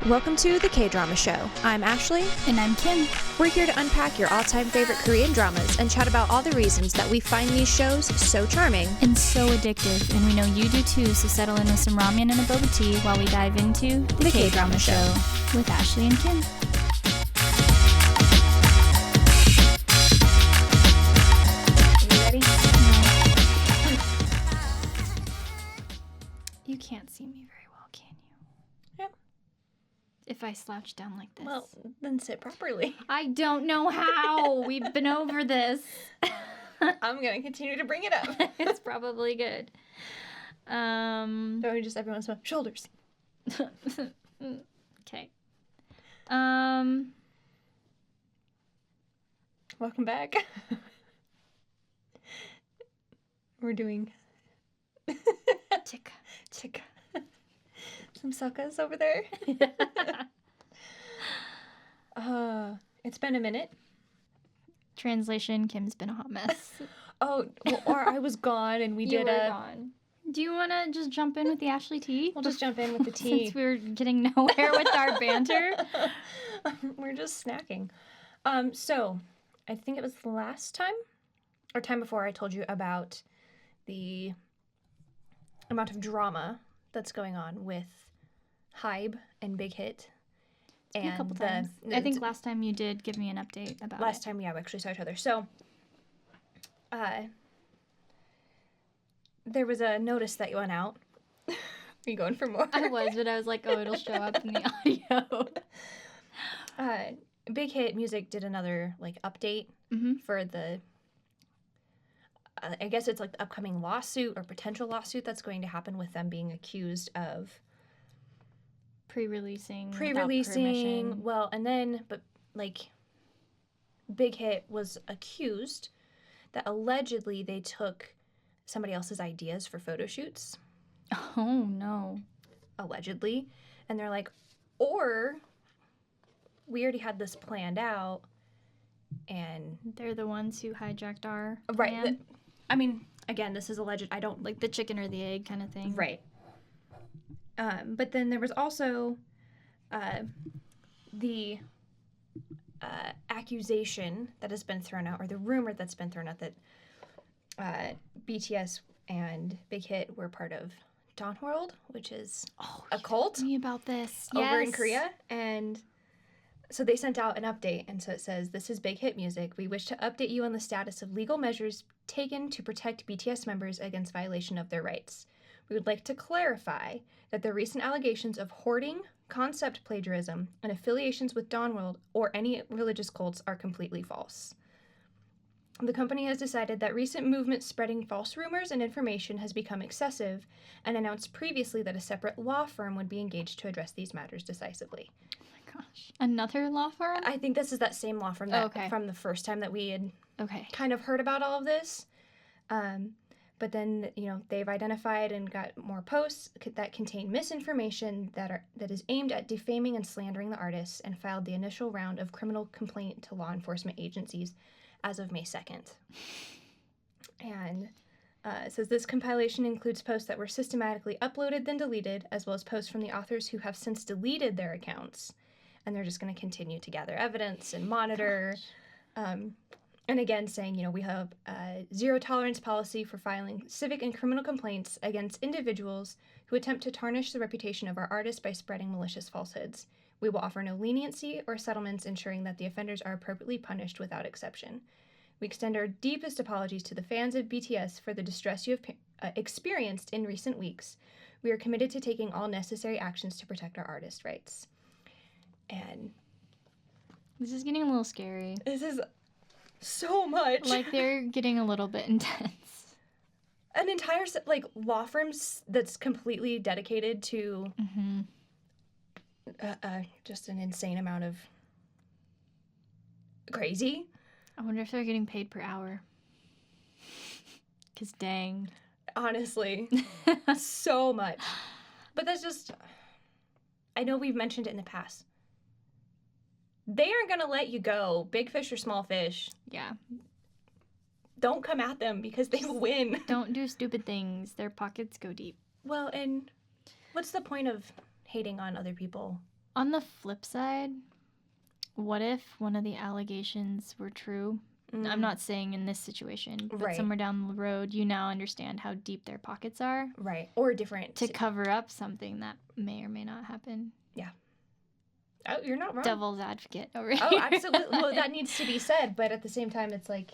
Welcome to the Kdrama Show. I'm Ashley. And I'm Kim. We're here to unpack your all-time favorite Korean dramas and chat about all the reasons that we find these shows so charming. And so addictive. And we know you do too, so settle in with some ramen and a boba tea while we dive into the Kdrama Show with Ashley and Kim. Are you ready? No. You can't see me very well, can you? Yep. If I slouch down like this. Well, then sit properly. I don't know how. We've been over this. I'm going to continue to bring it up. It's probably good. Or just everyone's shoulders. Okay. Welcome back. We're doing Tick. tick. Some suckas over there. It's been a minute. Translation, Kim's been a hot mess. Oh, well, or I was gone and we You did were a... gone. Do you want to just jump in with the Ashley tea? We'll just jump in with the tea. Since we were getting nowhere with our banter. We're just snacking. So, I think it was the last time, or time before, I told you about the amount of drama that's going on with HYBE and Big Hit. And a couple times. I think last time you did give me an update about last time, yeah, we actually saw each other. So, there was a notice that went out. Are you going for more? I was, but I was like, oh, it'll show up in the audio. Big Hit Music did another, update for the, I guess it's the upcoming lawsuit or potential lawsuit that's going to happen with them being accused of Pre-releasing, well, and then, but, Big Hit was accused that allegedly they took somebody else's ideas for photo shoots. Oh, no. Allegedly. And they're like, or we already had this planned out, and... They're the ones who hijacked our Right. I mean, again, this is alleged. I don't... Like the chicken or the egg kind of thing. Right. But then there was also the accusation that has been thrown out, or the rumor that's been thrown out that BTS and Big Hit were part of Dawnworld, which is a cult. Tell me about this. Over in Korea. And so they sent out an update, and so it says, "This is Big Hit Music. We wish to update you on the status of legal measures taken to protect BTS members against violation of their rights. We would like to clarify that the recent allegations of hoarding, concept plagiarism, and affiliations with Dawnworld or any religious cults are completely false. The company has decided that recent movements spreading false rumors and information has become excessive and announced previously that a separate law firm would be engaged to address these matters decisively." Oh my gosh. Another law firm? I think this is that same law firm that from the first time that we had kind of heard about all of this. But then, they've identified and got more posts that contain misinformation that is aimed at defaming and slandering the artists, and filed the initial round of criminal complaint to law enforcement agencies as of May 2nd. And it says this compilation includes posts that were systematically uploaded then deleted, as well as posts from the authors who have since deleted their accounts. And they're just going to continue to gather evidence and monitor. And again, saying, we have a zero tolerance policy for filing civic and criminal complaints against individuals who attempt to tarnish the reputation of our artists by spreading malicious falsehoods. We will offer no leniency or settlements, ensuring that the offenders are appropriately punished without exception. We extend our deepest apologies to the fans of BTS for the distress you have experienced in recent weeks. We are committed to taking all necessary actions to protect our artists' rights. And this is getting a little scary. This is so much. They're getting a little bit intense. An entire, law firms that's completely dedicated to just an insane amount of crazy. I wonder if they're getting paid per hour. Because dang. Honestly. So much. But that's just, I know we've mentioned it in the past. They aren't going to let you go, big fish or small fish. Yeah. Don't come at them because they will win. Don't do stupid things. Their pockets go deep. Well, and what's the point of hating on other people On the flip side, what if one of the allegations were true? I'm not saying in this situation, but somewhere down the road, you now understand how deep their pockets are. Right. Or different. To cover up something that may or may not happen. Yeah. Oh, you're not wrong. Devil's advocate over here. Oh, absolutely. Well, that needs to be said, but at the same time, it's like,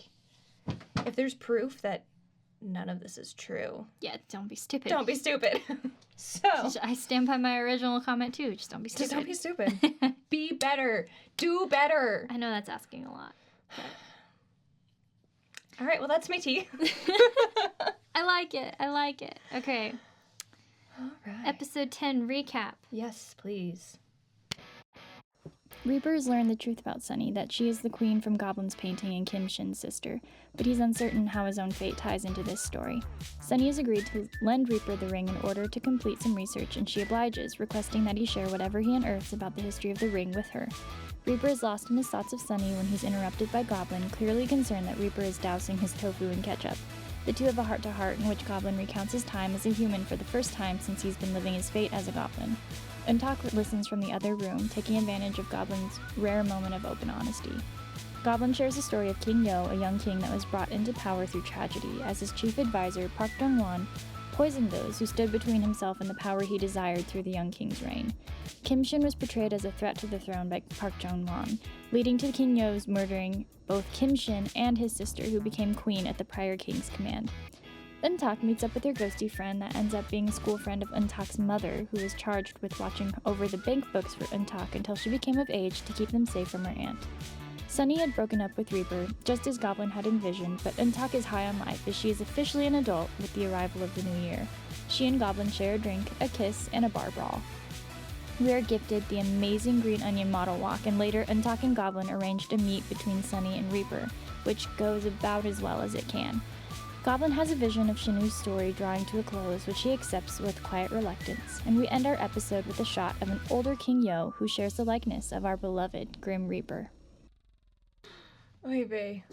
if there's proof that none of this is true. Yeah, don't be stupid. Don't be stupid. So. I stand by my original comment, too. Just don't be stupid. Just don't be stupid. Be better. Do better. I know that's asking a lot. But... All right, well, that's my tea. I like it. Okay. All right. Episode 10 recap. Yes, please. Reaper has learned the truth about Sunny, that she is the queen from Goblin's painting and Kim Shin's sister, but he's uncertain how his own fate ties into this story. Sunny has agreed to lend Reaper the ring in order to complete some research, and she obliges, requesting that he share whatever he unearths about the history of the ring with her. Reaper is lost in his thoughts of Sunny when he's interrupted by Goblin, clearly concerned that Reaper is dousing his tofu in ketchup. The two have a heart-to-heart in which Goblin recounts his time as a human for the first time since he's been living his fate as a goblin. EunTak listens from the other room, taking advantage of Goblin's rare moment of open honesty. Goblin shares the story of King Yo, a young king that was brought into power through tragedy, as his chief advisor, Park Dong-won, poisoned those who stood between himself and the power he desired through the young king's reign. Kim Shin was portrayed as a threat to the throne by Park Dong-won, leading to King Yo's murdering both Kim Shin and his sister, who became queen at the prior king's command. EunTak meets up with her ghosty friend that ends up being a school friend of EunTak's mother, who is charged with watching over the bank books for EunTak until she became of age to keep them safe from her aunt. Sunny had broken up with Reaper, just as Goblin had envisioned, but EunTak is high on life as she is officially an adult with the arrival of the new year. She and Goblin share a drink, a kiss, and a bar brawl. We are gifted the amazing Green Onion model walk, and later EunTak and Goblin arranged a meet between Sunny and Reaper, which goes about as well as it can. Goblin has a vision of Shinu's story drawing to a close, which he accepts with quiet reluctance, and we end our episode with a shot of an older King Yo who shares the likeness of our beloved Grim Reaper. Oy vey.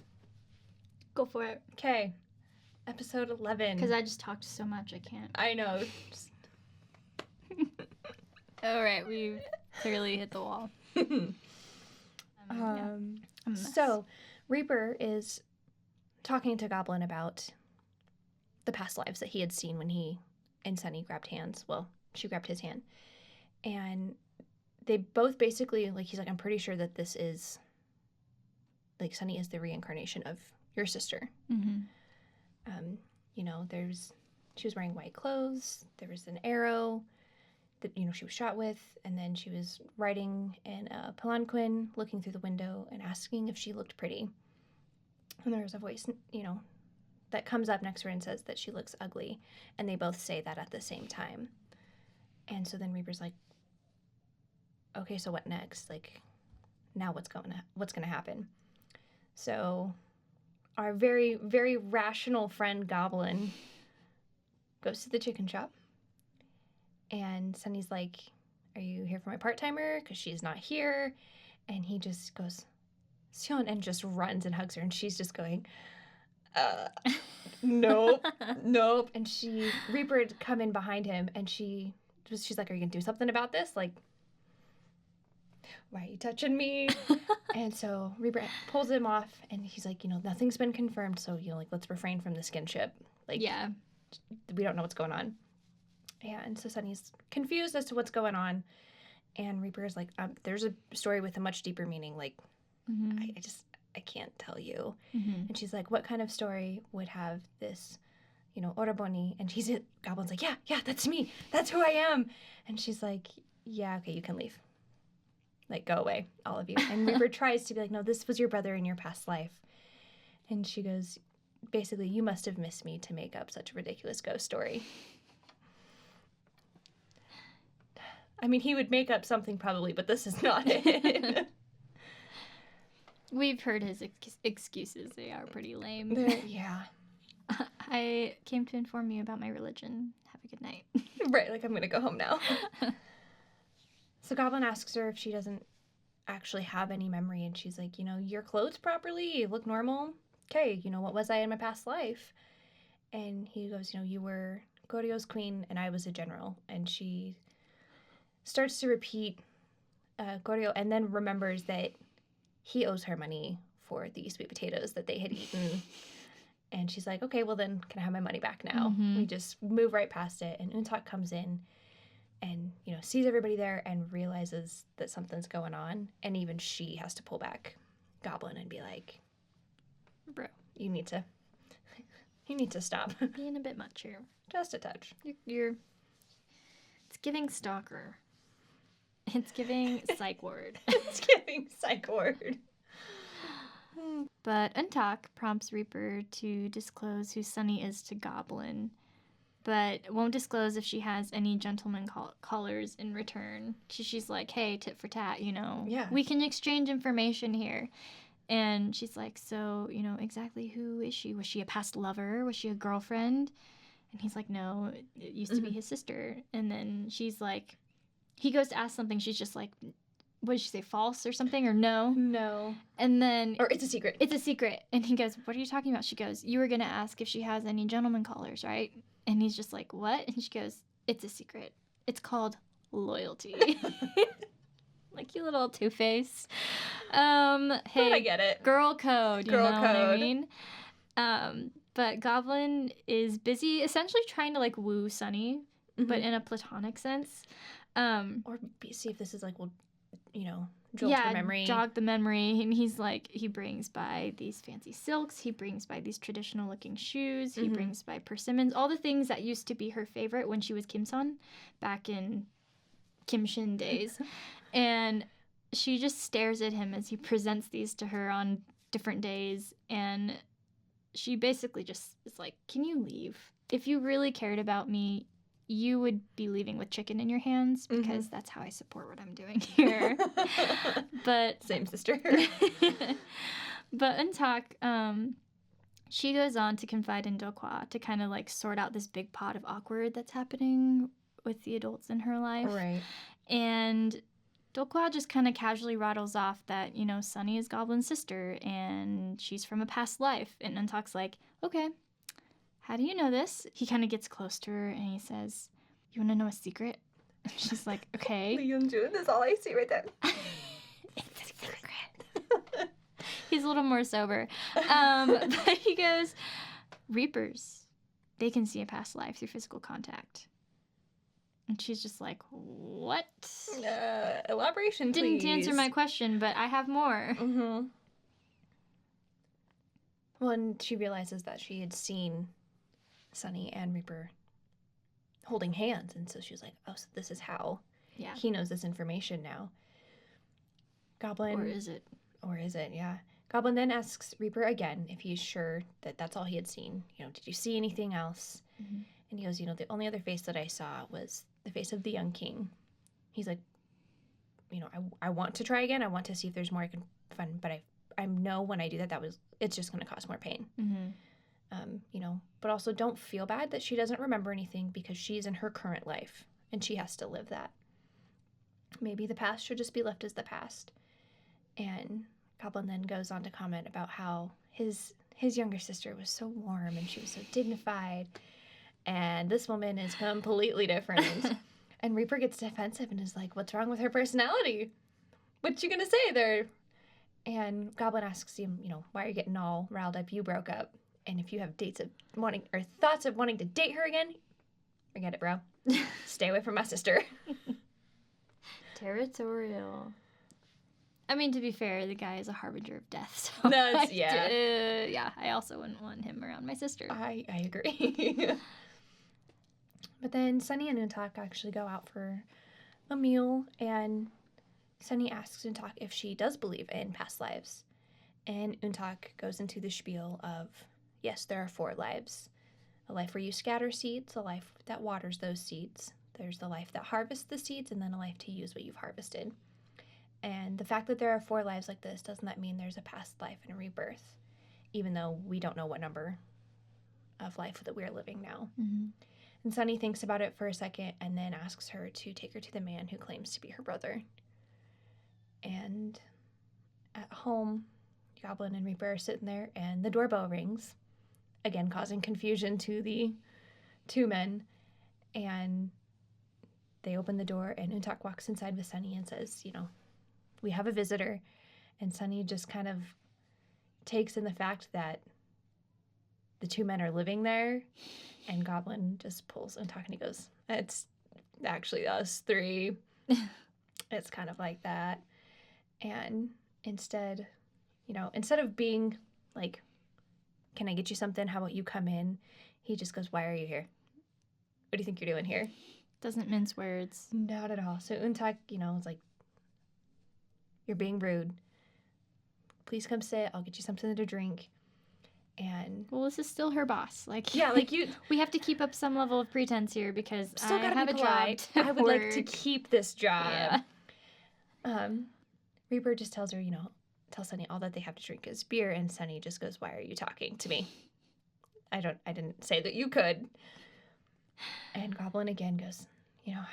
Go for it. Okay. Episode 11. Because I just talked so much, I can't. I know. Alright, we've clearly hit the wall. So, Reaper is talking to Goblin about the past lives that he had seen when he and Sunny grabbed hands. Well, she grabbed his hand. And they both basically, like, he's like, I'm pretty sure that this is, like, Sunny is the reincarnation of your sister. Mm-hmm. You know, she was wearing white clothes. There was an arrow that, you know, she was shot with. And then she was riding in a palanquin, looking through the window and asking if she looked pretty. And there's a voice, you know, that comes up next to her and says that she looks ugly. And they both say that at the same time. And so then Reaper's like, okay, so what next? Like, now what's going to happen? So our very, very rational friend Goblin goes to the chicken shop. And Sunny's like, are you here for my part-timer? Because she's not here. And he just goes, Seon, and just runs and hugs her. And she's just going, nope, nope. And Reaper had come in behind him. And she's like, are you going to do something about this? Like, why are you touching me? And so Reaper pulls him off. And he's like, you know, nothing's been confirmed. So, you know, like, let's refrain from the skinship. Like, yeah, we don't know what's going on. And so Sunny's confused as to what's going on. And Reaper is like, there's a story with a much deeper meaning. Like, mm-hmm. I can't tell you. Mm-hmm. And she's like, what kind of story would have this, you know, Oraboni? And Goblin's like, yeah, that's me. That's who I am. And she's like, yeah, okay, you can leave. Like, go away, all of you. And Reaper tries to be like, no, this was your brother in your past life. And she goes, basically, you must have missed me to make up such a ridiculous ghost story. I mean, he would make up something probably, but this is not it. We've heard his excuses. They are pretty lame. Yeah. I came to inform you about my religion. Have a good night. Right, like I'm going to go home now. So Goblin asks her if she doesn't actually have any memory, and she's like, you know, you're clothed properly, you look normal. Okay, you know, what was I in my past life? And he goes, you know, you were Goryo's queen, and I was a general. And she starts to repeat Goryo, and then remembers that he owes her money for the sweet potatoes that they had eaten. And she's like, okay, well then, can I have my money back now? We just move right past it, and EunTak comes in and, sees everybody there and realizes that something's going on, and even she has to pull back Goblin and be like, bro, you need to stop. Being a bit much here. Just a touch. You're it's giving stalker. It's giving psych ward. It's giving psych ward. But EunTak prompts Reaper to disclose who Sunny is to Goblin, but won't disclose if she has any gentleman callers in return. She's like, hey, tit for tat, we can exchange information here. And she's like, so, exactly who is she? Was she a past lover? Was she a girlfriend? And he's like, no, it used to be his sister. And then she's like, he goes to ask something. She's just like, what did she say, false or something, or no? No. And then... Or it's a secret. It's a secret. And he goes, what are you talking about? She goes, you were going to ask if she has any gentleman callers, right? And he's just like, what? And she goes, it's a secret. It's called loyalty. Like, you little two-face. Hey, I get it. Girl code, you Girl know code. what I mean? But Goblin is busy essentially trying to, woo Sunny, but in a platonic sense. Or see if this is jolt her memory. Jog the memory. And he's like, he brings by these fancy silks. He brings by these traditional-looking shoes. He brings by persimmons. All the things that used to be her favorite when she was Kim Shin back in Kim Shin days. And she just stares at him as he presents these to her on different days. And she basically just is like, can you leave? If you really cared about me, you would be leaving with chicken in your hands, because that's how I support what I'm doing here. But same sister. But EunTak, she goes on to confide in Dokwa to kind of sort out this big pot of awkward that's happening with the adults in her life. Right. And Dokwa just kind of casually rattles off that, Sunny is Goblin's sister and she's from a past life. And EunTak's like, okay, how do you know this? He kind of gets close to her and he says, you want to know a secret? And she's like, okay. Yoongjun, that's all I see right there. It's a secret. He's a little more sober. But he goes, Reapers, they can see a past life through physical contact. And she's just like, what? Elaboration, Didn't please. answer my question, but I have more. Well, and she realizes that she had seen Sunny and Reaper holding hands, and so she was like, oh, so this is how he knows this information now. Goblin... Or is it? Yeah. Goblin then asks Reaper again if he's sure that that's all he had seen. Did you see anything else? And he goes, the only other face that I saw was the face of the young king. He's like, I want to try again. I want to see if there's more I can find, but I know when I do that, it's just going to cause more pain. But also don't feel bad that she doesn't remember anything, because she's in her current life and she has to live that. Maybe the past should just be left as the past. And Goblin then goes on to comment about how his younger sister was so warm and she was so dignified, and this woman is completely different. And Reaper gets defensive and is like, what's wrong with her personality? What you gonna say there? And Goblin asks him, why are you getting all riled up? You broke up. And if you have thoughts of wanting to date her again, forget it, bro. Stay away from my sister. Territorial. I mean, to be fair, the guy is a harbinger of death. So I also wouldn't want him around my sister. I agree. But then Sunny and EunTak actually go out for a meal, and Sunny asks EunTak if she does believe in past lives. And EunTak goes into the spiel of, yes, there are 4 lives. A life where you scatter seeds, a life that waters those seeds. There's the life that harvests the seeds, and then a life to use what you've harvested. And the fact that there are 4 lives like this does not mean there's a past life and a rebirth, even though we don't know what number of life that we're living now. And Sunny thinks about it for a second and then asks her to take her to the man who claims to be her brother. And at home, Goblin and Reaper are sitting there, and the doorbell rings, again causing confusion to the 2 men. And they open the door, and EunTak walks inside with Sunny and says, we have a visitor. And Sunny just kind of takes in the fact that the two men are living there. And Goblin just pulls UnTak and he goes, it's actually us three. It's kind of like that. And instead of being like, can I get you something? How about you come in? He just goes, why are you here? What do you think you're doing here? Doesn't mince words. Not at all. So UnTak, is like, you're being rude. Please come sit. I'll get you something to drink. And well, this is still her boss. Like, yeah, like you. We have to keep up some level of pretense here because still I have a job. I would like to keep this job. Yeah. Reaper just tells her, tell Sunny all that they have to drink is beer, and Sunny just goes, "Why are you talking to me? I didn't say that you could." And Goblin again goes,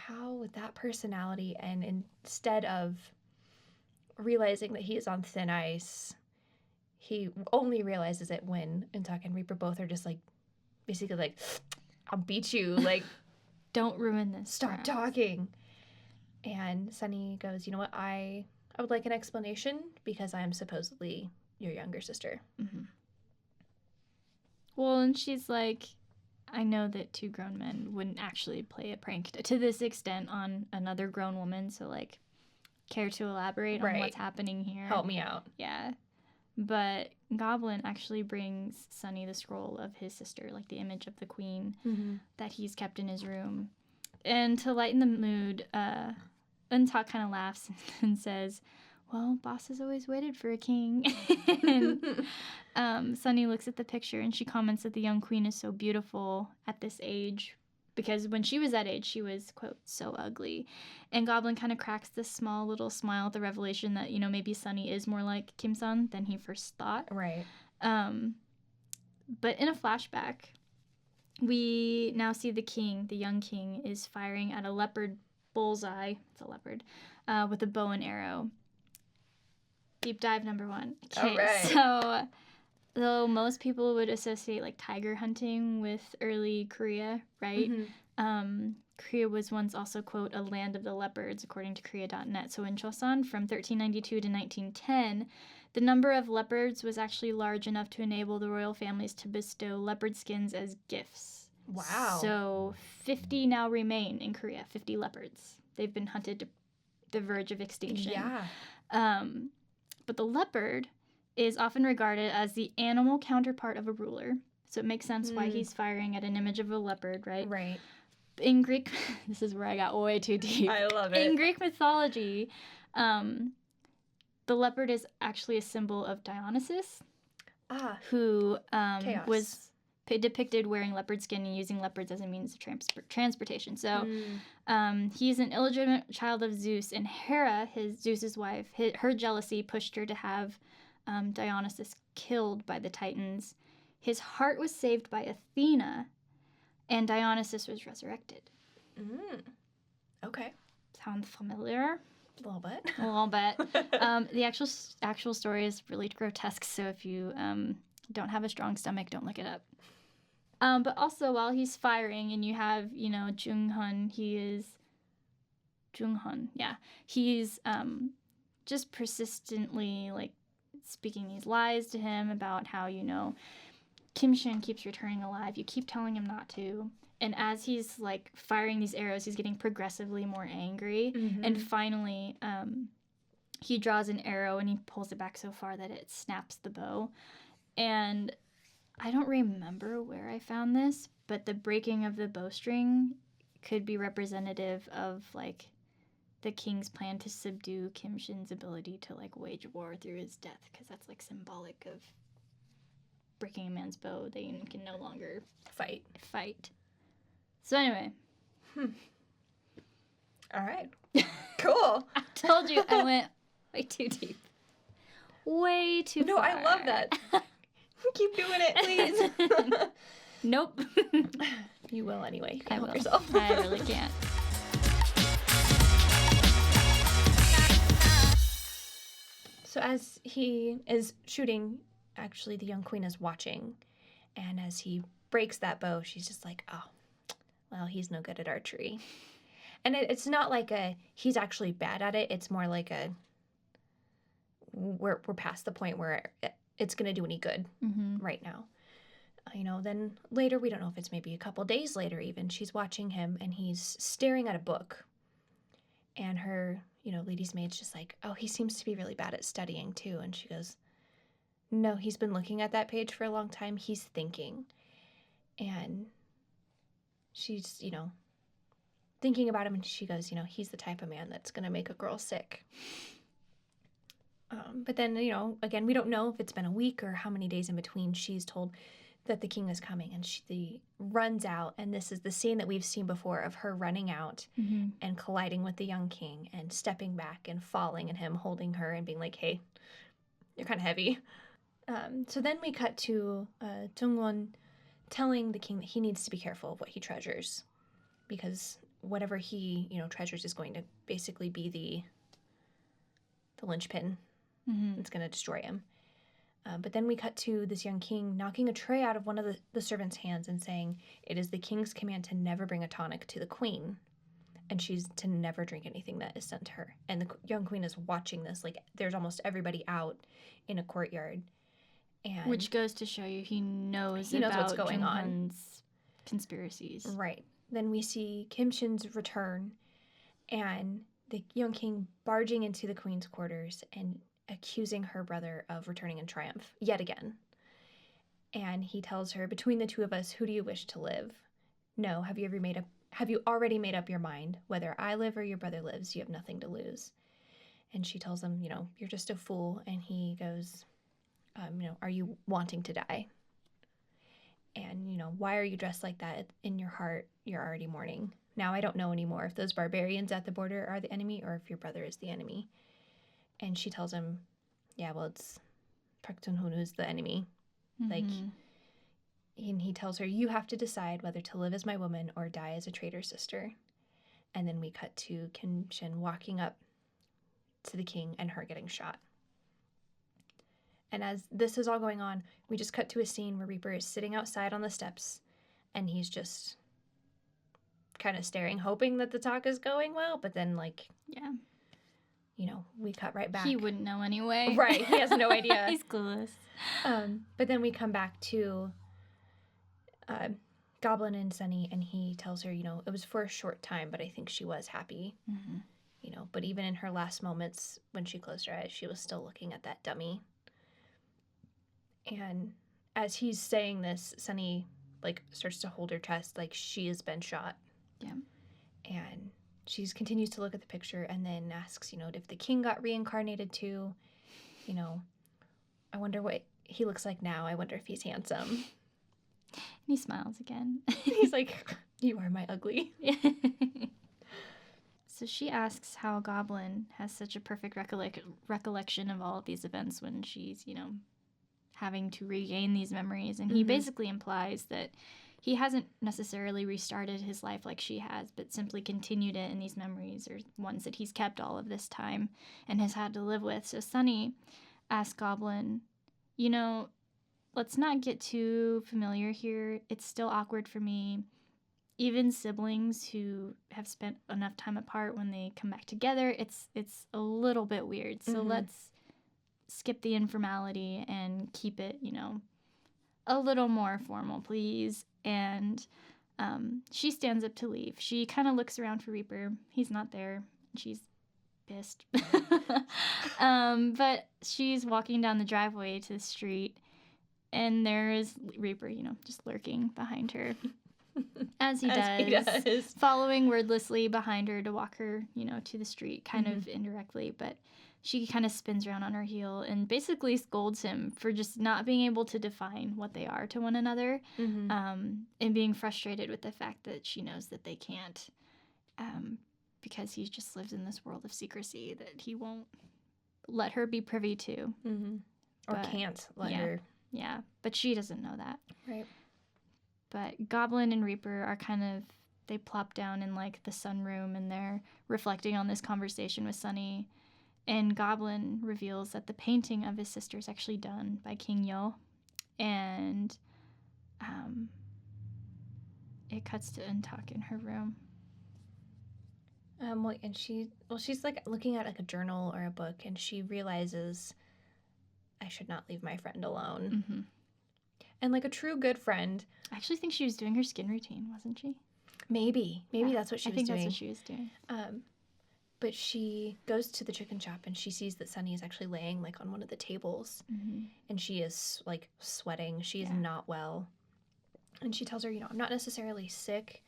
how with that personality, and instead of realizing that he is on thin ice, he only realizes it when UnTak and Reaper both are just like, basically like, I'll beat you, like, don't ruin this. Stop talking. And Sunny goes, you know what, I would like an explanation because I am supposedly your younger sister. Mm-hmm. Well, and she's like, I know that two grown men wouldn't actually play a prank to this extent on another grown woman, so, like, care to elaborate on what's happening here? Help me out. Yeah. But Goblin actually brings Sunny the scroll of his sister, like the image of the queen that he's kept in his room. And to lighten the mood, UnTak kind of laughs and says, well, boss has always waited for a king. And Sunny looks at the picture and she comments that the young queen is so beautiful at this age, because when she was that age, she was, quote, so ugly. And Goblin kind of cracks this small little smile at the revelation that, maybe Sunny is more like Kim Sun than he first thought. Right. But in a flashback, we now see the young king, is firing at a leopard bullseye. It's a leopard, with a bow and arrow. Deep dive number 1. Okay, all right. So though most people would associate like tiger hunting with early Korea, right? Mm-hmm. Korea was once also, quote, a land of the leopards, according to Korea.net. So in Chosun, from 1392 to 1910, the number of leopards was actually large enough to enable the royal families to bestow leopard skins as gifts. Wow. So 50 now remain in Korea, 50 leopards. They've been hunted to the verge of extinction. Yeah. But the leopard is often regarded as the animal counterpart of a ruler. So it makes sense why he's firing at an image of a leopard, right? Right. In Greek, this is where I got way too deep. I love it. In Greek mythology, the leopard is actually a symbol of Dionysus, who was depicted wearing leopard skin and using leopards as a means of transportation. So he's an illegitimate child of Zeus, and Hera, Zeus's wife, her jealousy pushed her to have Dionysus killed by the Titans. His heart was saved by Athena, and Dionysus was resurrected. Okay. Sound familiar? A little bit. A little bit. The actual story is really grotesque, so if you don't have a strong stomach, don't look it up. But also, while he's firing, and you have, JoongHeon, he's just persistently, like, speaking these lies to him about how, Kim Shin keeps returning alive. You keep telling him not to. And as he's, like, firing these arrows, he's getting progressively more angry. Mm-hmm. And finally, he draws an arrow and he pulls it back so far that it snaps the bow. And I don't remember where I found this, but the breaking of the bowstring could be representative of, like, the king's plan to subdue Kim Shin's ability to, like, wage war through his death, because that's, like, symbolic of breaking a man's bow. They can no longer fight. So anyway. All right. Cool. I told you I went way too deep. Way too far. No, I love that. Keep doing it, please. Nope. You will anyway. You I can will. help yourself. I really can't. So as he is shooting, actually the young queen is watching. And as he breaks that bow, she's just like, oh, well, he's no good at archery. And it's not like he's actually bad at it. It's more like we're past the point where it's going to do any good right now. Then later, we don't know if it's maybe a couple days later even, she's watching him and he's staring at a book. And her, lady's maid's just like, oh, he seems to be really bad at studying too. And she goes, no, he's been looking at that page for a long time. He's thinking. And she's, thinking about him and she goes, he's the type of man that's going to make a girl sick. But then, again, we don't know if it's been a week or how many days in between. She's told that the king is coming and she runs out. And this is the scene that we've seen before of her running out and colliding with the young king and stepping back and falling and him holding her and being like, hey, you're kind of heavy. So then we cut to JoongHeon telling the king that he needs to be careful of what he treasures because whatever he, treasures is going to basically be the linchpin that's going to destroy him. But then we cut to this young king knocking a tray out of one of the servants' hands and saying, it is the king's command to never bring a tonic to the queen. And she's to never drink anything that is sent to her. And the young queen is watching this. Like, there's almost everybody out in a courtyard. And which goes to show you he knows about what's going on. Conspiracies. Right. Then we see Kim Shin's return and the young king barging into the queen's quarters and accusing her brother of returning in triumph yet again. And he tells her, between the two of us, who do you wish to live? No, have you already made up your mind? Whether I live or your brother lives, you have nothing to lose. And she tells him, you're just a fool. And he goes, are you wanting to die? And, why are you dressed like that? In your heart, you're already mourning. Now I don't know anymore if those barbarians at the border are the enemy or if your brother is the enemy. And she tells him, yeah, well, it's Park Jun-hoon who's the enemy. And he tells her, you have to decide whether to live as my woman or die as a traitor sister. And then we cut to Kim Shin walking up to the king and her getting shot. And as this is all going on, we just cut to a scene where Reaper is sitting outside on the steps and he's just kind of staring, hoping that the talk is going well. But then, we cut right back. He wouldn't know anyway. Right. He has no idea. He's clueless. But then we come back to Goblin and Sunny, and he tells her, it was for a short time, but I think she was happy. But even in her last moments, when she closed her eyes, she was still looking at that dummy. And as he's saying this, Sunny, starts to hold her chest like she has been shot. Yeah. And she continues to look at the picture and then asks, if the king got reincarnated too, I wonder what he looks like now. I wonder if he's handsome. And he smiles again. He's like, you are my ugly. So she asks how Goblin has such a perfect recollection of all of these events when she's, having to regain these memories. And he basically implies that he hasn't necessarily restarted his life like she has, but simply continued it in these memories or ones that he's kept all of this time and has had to live with. So Sunny asks Goblin, let's not get too familiar here. It's still awkward for me. Even siblings who have spent enough time apart, when they come back together, it's a little bit weird. So let's skip the informality and keep it, a little more formal, please. And she stands up to leave. She kind of looks around for Reaper. He's not there. She's pissed. But she's walking down the driveway to the street, and there is Reaper, just lurking behind her. As he does, following wordlessly behind her to walk her, to the street, kind of indirectly. But she kind of spins around on her heel and basically scolds him for just not being able to define what they are to one another, and being frustrated with the fact that she knows that they can't, because he just lives in this world of secrecy that he won't let her be privy to. Or can't let her. Yeah, but she doesn't know that. Right. But Goblin and Reaper are they plop down in, the sunroom, and they're reflecting on this conversation with Sunny. And Goblin reveals that the painting of his sister is actually done by King Yo. And it cuts to EunTak in her room. And she's looking at a journal or a book, and she realizes I should not leave my friend alone. Mm-hmm. And like a true good friend. I actually think she was doing her skin routine, wasn't she? Maybe that's what she was doing. I think that's what she was doing. But she goes to the chicken shop and she sees that Sunny is actually laying like on one of the tables. Mm-hmm. And she is like sweating. She is not well. And she tells her, I'm not necessarily sick,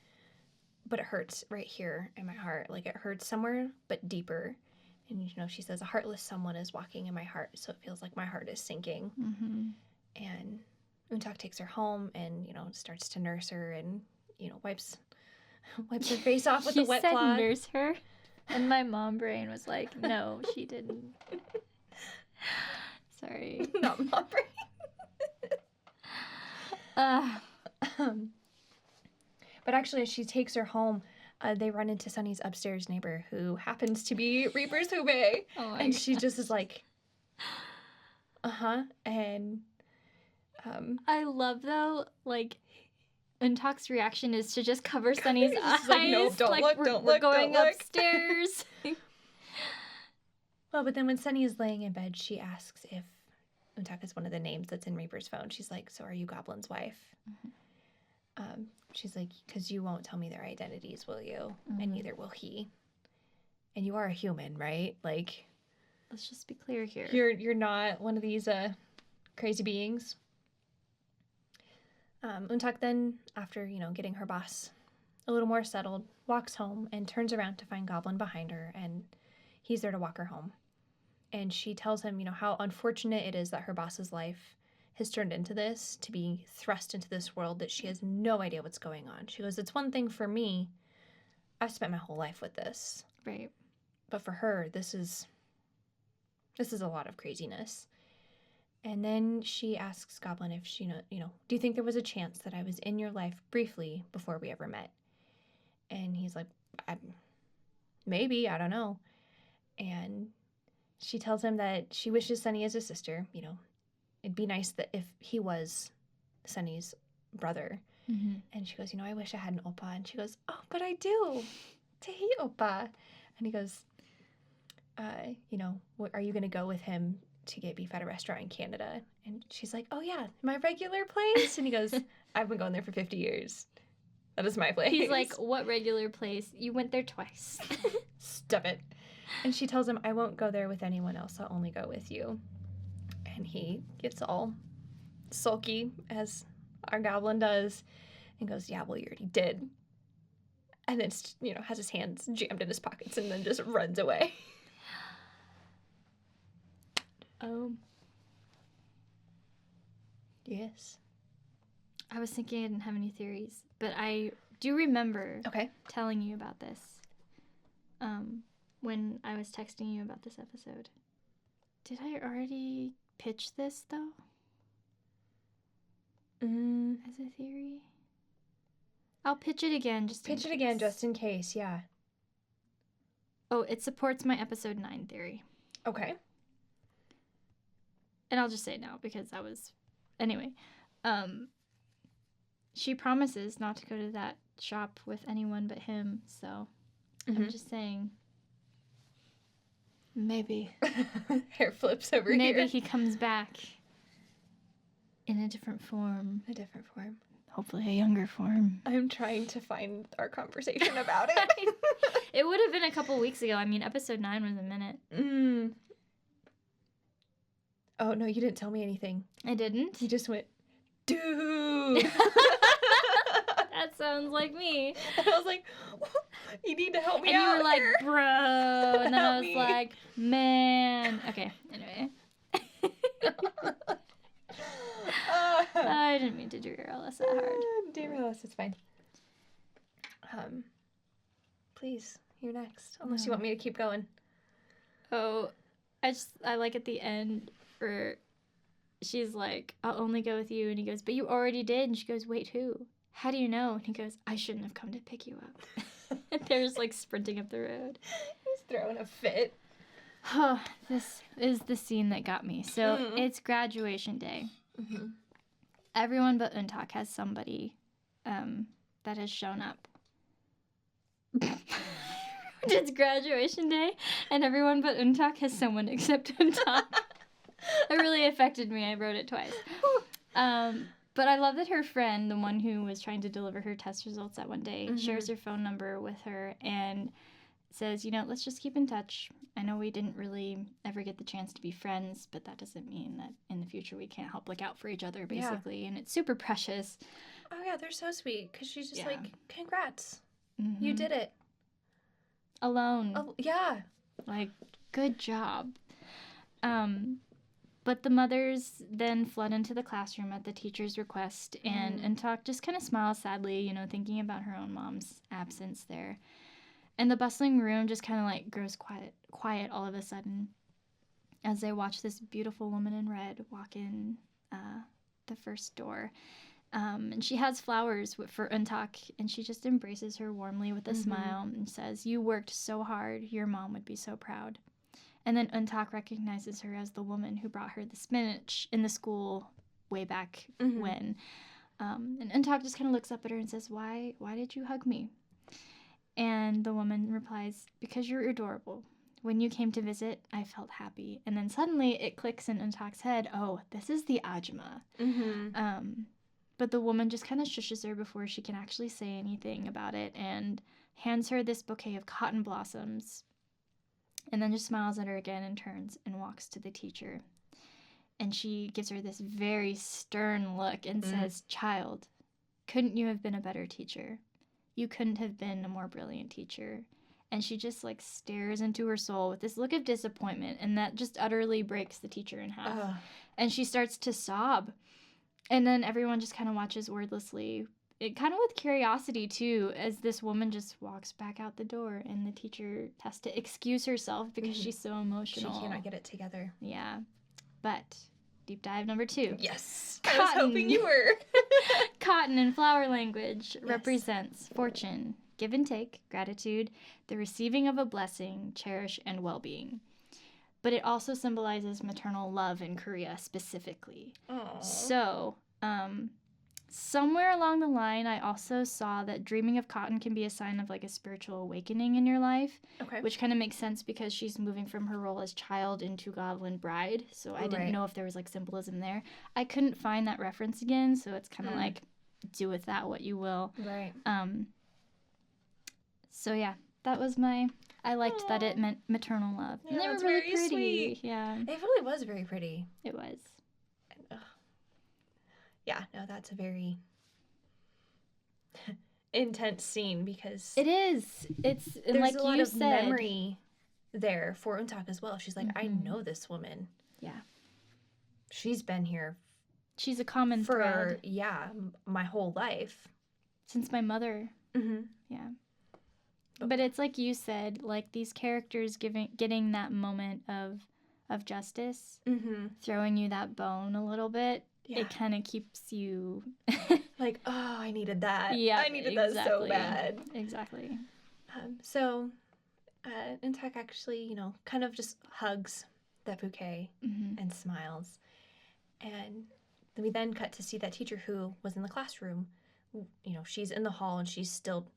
but it hurts right here in my heart. Like it hurts somewhere, but deeper. And, she says, a heartless someone is walking in my heart, so it feels like my heart is sinking. Mm-hmm. And EunTak takes her home and, starts to nurse her and, wipes her face off with the wet cloth. She said nurse her, and my mom brain was like, no, she didn't. Sorry. Not mom brain. But actually, as she takes her home, they run into Sunny's upstairs neighbor, who happens to be Reaper's HYBE. Oh and she just is like, and I love, though, like, EunTak's reaction is to just cover Sunny's eyes. Like, no, don't look, we're going upstairs. Well, but then when Sunny is laying in bed, she asks if EunTak is one of the names that's in Reaper's phone. She's like, so are you Goblin's wife? Mm-hmm. She's like, because you won't tell me their identities, will you? Mm-hmm. And neither will he. And you are a human, right? Like, let's just be clear here. You're not one of these crazy beings. EunTak then, after, getting her boss a little more settled, walks home and turns around to find Goblin behind her, and he's there to walk her home. And she tells him, how unfortunate it is that her boss's life has turned into this, to be thrust into this world that she has no idea what's going on. She goes, it's one thing for me. I've spent my whole life with this. Right. But for her, this is a lot of craziness. And then she asks Goblin if she, do you think there was a chance that I was in your life briefly before we ever met? And he's like, maybe, I don't know. And she tells him that she wishes Sunny as a sister, it'd be nice that if he was Sunny's brother. Mm-hmm. And she goes, I wish I had an oppa. And she goes, oh, but I do. Tehi oppa. And he goes, are you going to go with him to get beef at a restaurant in Canada? And she's like, oh, yeah, my regular place. And he goes, I've been going there for 50 years. That is my place. He's like, what regular place? You went there twice. Stop it. And she tells him, I won't go there with anyone else. I'll only go with you. And he gets all sulky, as our Goblin does, and goes, yeah, well, you already did. And then, has his hands jammed in his pockets and then just runs away. Yes. I was thinking I didn't have any theories, but I do remember telling you about this when I was texting you about this episode. Did I already pitch this, though? As a theory? I'll pitch it again just in case, yeah. Oh, it supports my episode 9 theory. Okay. And I'll just say no, because that was... Anyway, she promises not to go to that shop with anyone but him, so I'm just saying... Maybe. Hair flips over here. Maybe he comes back in a different form. Hopefully a younger form. I'm trying to find our conversation about it. It would have been a couple weeks ago. I mean, episode 9 was a minute. Oh, no, you didn't tell me anything. I didn't? You just went, dude. That sounds like me. And I was like, you need to help me out. And you were like, here. bro. And then I was like, man. Okay, anyway. I didn't mean to derail us that hard. Derail us, it's fine. Please, you're next. Unless you want me to keep going. Oh, I like at the end where she's like, I'll only go with you. And he goes, but you already did. And she goes, wait, who? How do you know? And he goes, I shouldn't have come to pick you up. And they're just like sprinting up the road. He's throwing a fit. Oh, this is the scene that got me. So it's graduation day. Mm-hmm. Everyone but EunTak has somebody that has shown up. It's graduation day, and everyone but EunTak has someone except EunTak. It really affected me. I wrote it twice. But I love that her friend, the one who was trying to deliver her test results that one day, shares her phone number with her and says, let's just keep in touch. I know we didn't really ever get the chance to be friends, but that doesn't mean that in the future we can't help look out for each other, basically. Yeah. And it's super precious. Oh, yeah, they're so sweet because she's just like, congrats. Mm-hmm. You did it. Alone. Oh, yeah. Like, good job. But the mothers then flood into the classroom at the teacher's request, and EunTak just kind of smiles sadly, thinking about her own mom's absence there. And the bustling room just kind of like grows quiet all of a sudden as they watch this beautiful woman in red walk in the first door. And she has flowers for EunTak, and she just embraces her warmly with a smile and says, "You worked so hard. Your mom would be so proud." And then EunTak recognizes her as the woman who brought her the spinach in the school way back when. And EunTak just kind of looks up at her and says, Why did you hug me? And the woman replies, "Because you're adorable. When you came to visit, I felt happy." And then suddenly it clicks in EunTak's head, oh, this is the Ajumma. But the woman just kind of shushes her before she can actually say anything about it and hands her this bouquet of cotton blossoms. And then just smiles at her again and turns and walks to the teacher. And she gives her this very stern look and says, "Child, couldn't you have been a better teacher? You couldn't have been a more brilliant teacher." And she just like stares into her soul with this look of disappointment, and that just utterly breaks the teacher in half. And she starts to sob. And then everyone just kind of watches wordlessly, it kind of with curiosity too, as this woman just walks back out the door, and the teacher has to excuse herself because she's so emotional. She cannot get it together. Yeah. But deep dive number 2. Yes. Cotton. I was hoping you were. Cotton in flower language represents fortune, give and take, gratitude, the receiving of a blessing, cherish, and well-being. But it also symbolizes maternal love in Korea specifically. Aww. So, somewhere along the line, I also saw that dreaming of cotton can be a sign of like a spiritual awakening in your life. Okay. Which kind of makes sense because she's moving from her role as child into Goblin bride. So I didn't know if there was like symbolism there. I couldn't find that reference again, so it's kind of like do with that what you will. Right. So yeah, that was I liked that it meant maternal love. Yeah, and they were really pretty. Sweet. Yeah. It really was very pretty. It was. Yeah, no, that's a very intense scene because it is. It's there's like a lot you of said, memory there for EunTak as well. She's like, I know this woman. Yeah. She's been here. She's a common thread. My whole life. Since my mother. Yeah. But it's like you said, like these characters getting that moment of justice, throwing you that bone a little bit. Yeah. It kind of keeps you like, oh, I needed that. Yeah, I needed that so bad. Exactly. So, EunTak actually, kind of just hugs that bouquet and smiles. And we then cut to see that teacher who was in the classroom. She's in the hall and she's still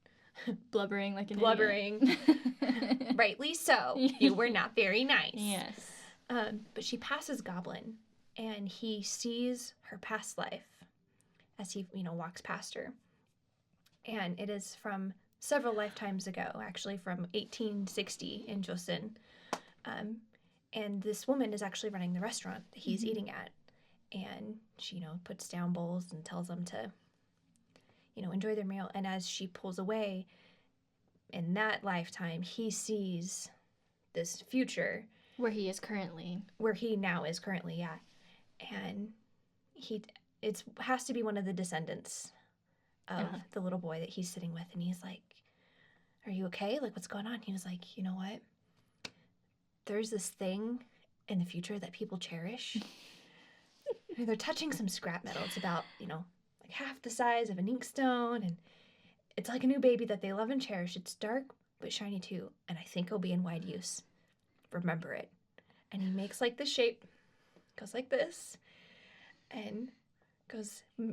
blubbering like an idiot. Rightly so. You were not very nice. Yes. But she passes Goblin. And he sees her past life as he, walks past her. And it is from several lifetimes ago, actually from 1860 in Joseon. And this woman is actually running the restaurant that he's eating at. And she, puts down bowls and tells them to, enjoy their meal. And as she pulls away, in that lifetime, he sees this future. Where he is currently. Where he now is currently, yeah. And it has to be one of the descendants of the little boy that he's sitting with. And he's like, "Are you okay? Like, what's going on?" He was like, "You know what? There's this thing in the future that people cherish. They're touching some scrap metal. It's about, like half the size of an inkstone. And it's like a new baby that they love and cherish. It's dark, but shiny too. And I think it'll be in wide use. Remember it." And he makes like this shape. Goes like this, and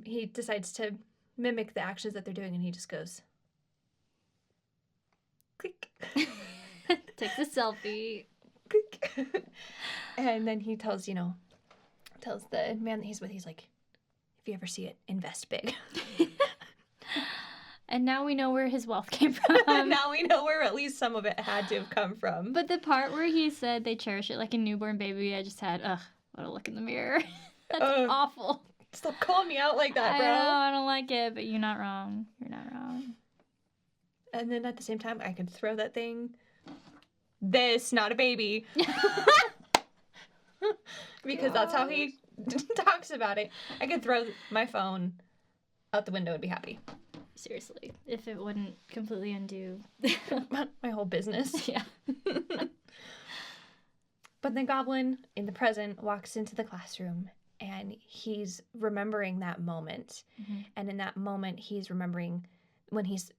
he decides to mimic the actions that they're doing, and he just goes, click. Takes a selfie. Click. And then he tells, tells the man that he's with, he's like, if you ever see it, invest big. And now we know where his wealth came from. Now we know where at least some of it had to have come from. But the part where he said they cherish it like a newborn baby, I just had, what a look in the mirror. That's awful. Stop calling me out like that, bro. I know, I don't like it, but you're not wrong. You're not wrong. And then at the same time, I could throw that thing. This, not a baby. Because that's how he talks about it. I could throw my phone out the window and be happy. Seriously, if it wouldn't completely undo my whole business. Yeah. But the Goblin, in the present, walks into the classroom, and he's remembering that moment. Mm-hmm. And in that moment, he's remembering when he's,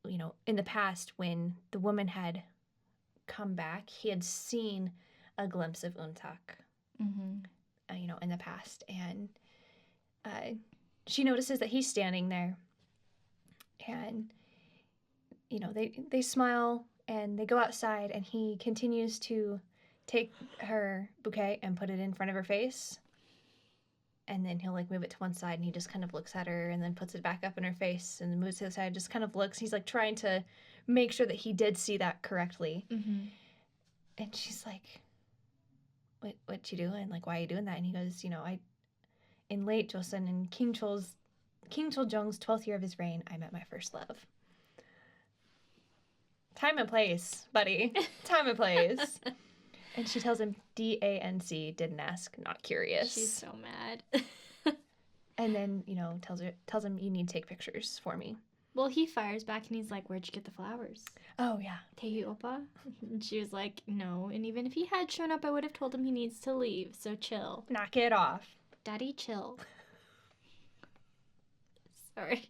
in the past, when the woman had come back, he had seen a glimpse of EunTak, in the past. And she notices that he's standing there. And, they smile and they go outside, and he continues to take her bouquet and put it in front of her face. And then he'll move it to one side, and he just kind of looks at her and then puts it back up in her face and then moves to the side, just kind of looks. He's trying to make sure that he did see that correctly. Mm-hmm. And she's like, what you doing? Why are you doing that? And he goes, in late Joseon, in King Cheoljong's 12th year of his reign, I met my first love. Time and place, buddy. Time and place. And she tells him, DANC, didn't ask, not curious. She's so mad. And then, tells him, you need to take pictures for me. Well, he fires back and he's like, where'd you get the flowers? Oh, yeah. Taehyung oppa? And she was like, no. And even if he had shown up, I would have told him he needs to leave. So chill. Knock it off. Daddy, chill. Sorry.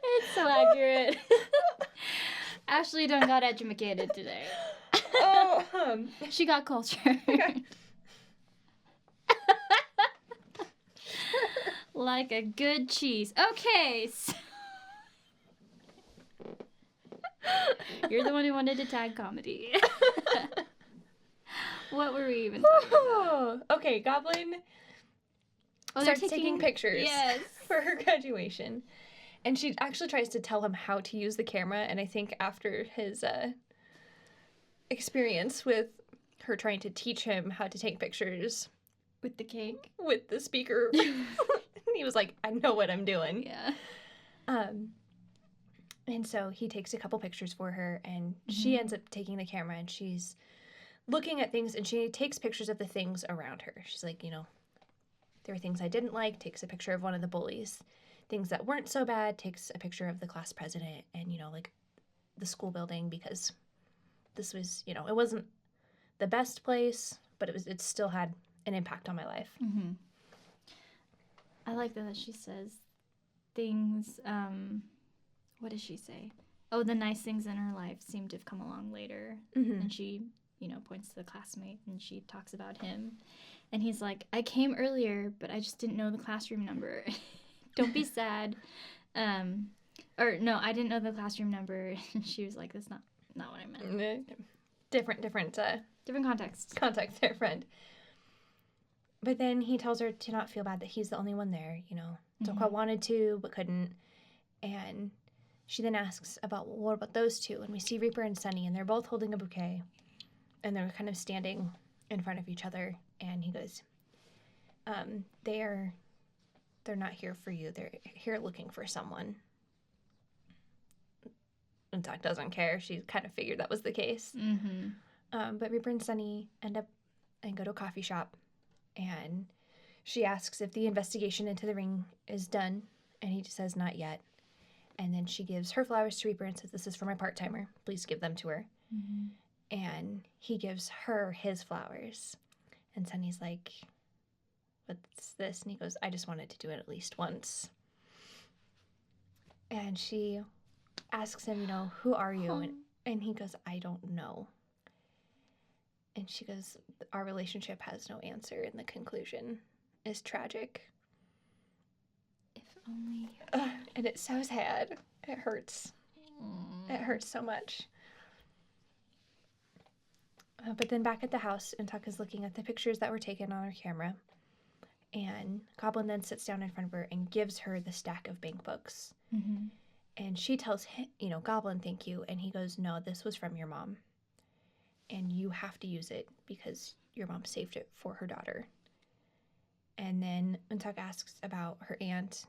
It's so accurate. Ashley done got educated today. She got culture. Okay. Like a good cheese. Okay. So you're the one who wanted to tag comedy. What were we even talking about? Okay, Goblin starts taking pictures for her graduation. And she actually tries to tell him how to use the camera. And I think after his experience with her trying to teach him how to take pictures. With the cake? With the speaker. He was like, I know what I'm doing. Yeah. And so he takes a couple pictures for her. And she ends up taking the camera. And she's looking at things. And she takes pictures of the things around her. She's like, there were things I didn't like. Takes a picture of one of the bullies. Things that weren't so bad, takes a picture of the class president and, the school building, because this was, it wasn't the best place, but it still had an impact on my life. Mm-hmm. I like that she says things, what does she say? Oh, the nice things in her life seem to have come along later. Mm-hmm. And she, points to the classmate and she talks about him. And he's like, I came earlier, but I just didn't know the classroom number. Don't be sad. Or no, I didn't know the classroom number. And she was like, that's not what I meant. Different context. Context there, friend. But then he tells her to not feel bad that he's the only one there, Dokwa wanted to, but couldn't. And she then asks about, well, what about those two? And we see Reaper and Sunny, and they're both holding a bouquet. And they're kind of standing in front of each other. And he goes, they're not here for you. They're here looking for someone. EunTak doesn't care. She kind of figured that was the case. Mm-hmm. But Reaper and Sunny end up and go to a coffee shop. And she asks if the investigation into the ring is done. And he just says, not yet. And then she gives her flowers to Reaper and says, this is for my part-timer. Please give them to her. Mm-hmm. and he gives her his flowers. And Sunny's like, what's this? And he goes, I just wanted to do it at least once. And she asks him, who are you? And he goes, I don't know. And she goes, our relationship has no answer, and the conclusion is tragic. If only. And it's so sad. It hurts. It hurts so much. But then back at the house, EunTak is looking at the pictures that were taken on her camera. And Goblin then sits down in front of her and gives her the stack of bank books. Mm-hmm. And she tells him, Goblin, thank you. And he goes, no, this was from your mom. And you have to use it because your mom saved it for her daughter. And then EunTak asks about her aunt,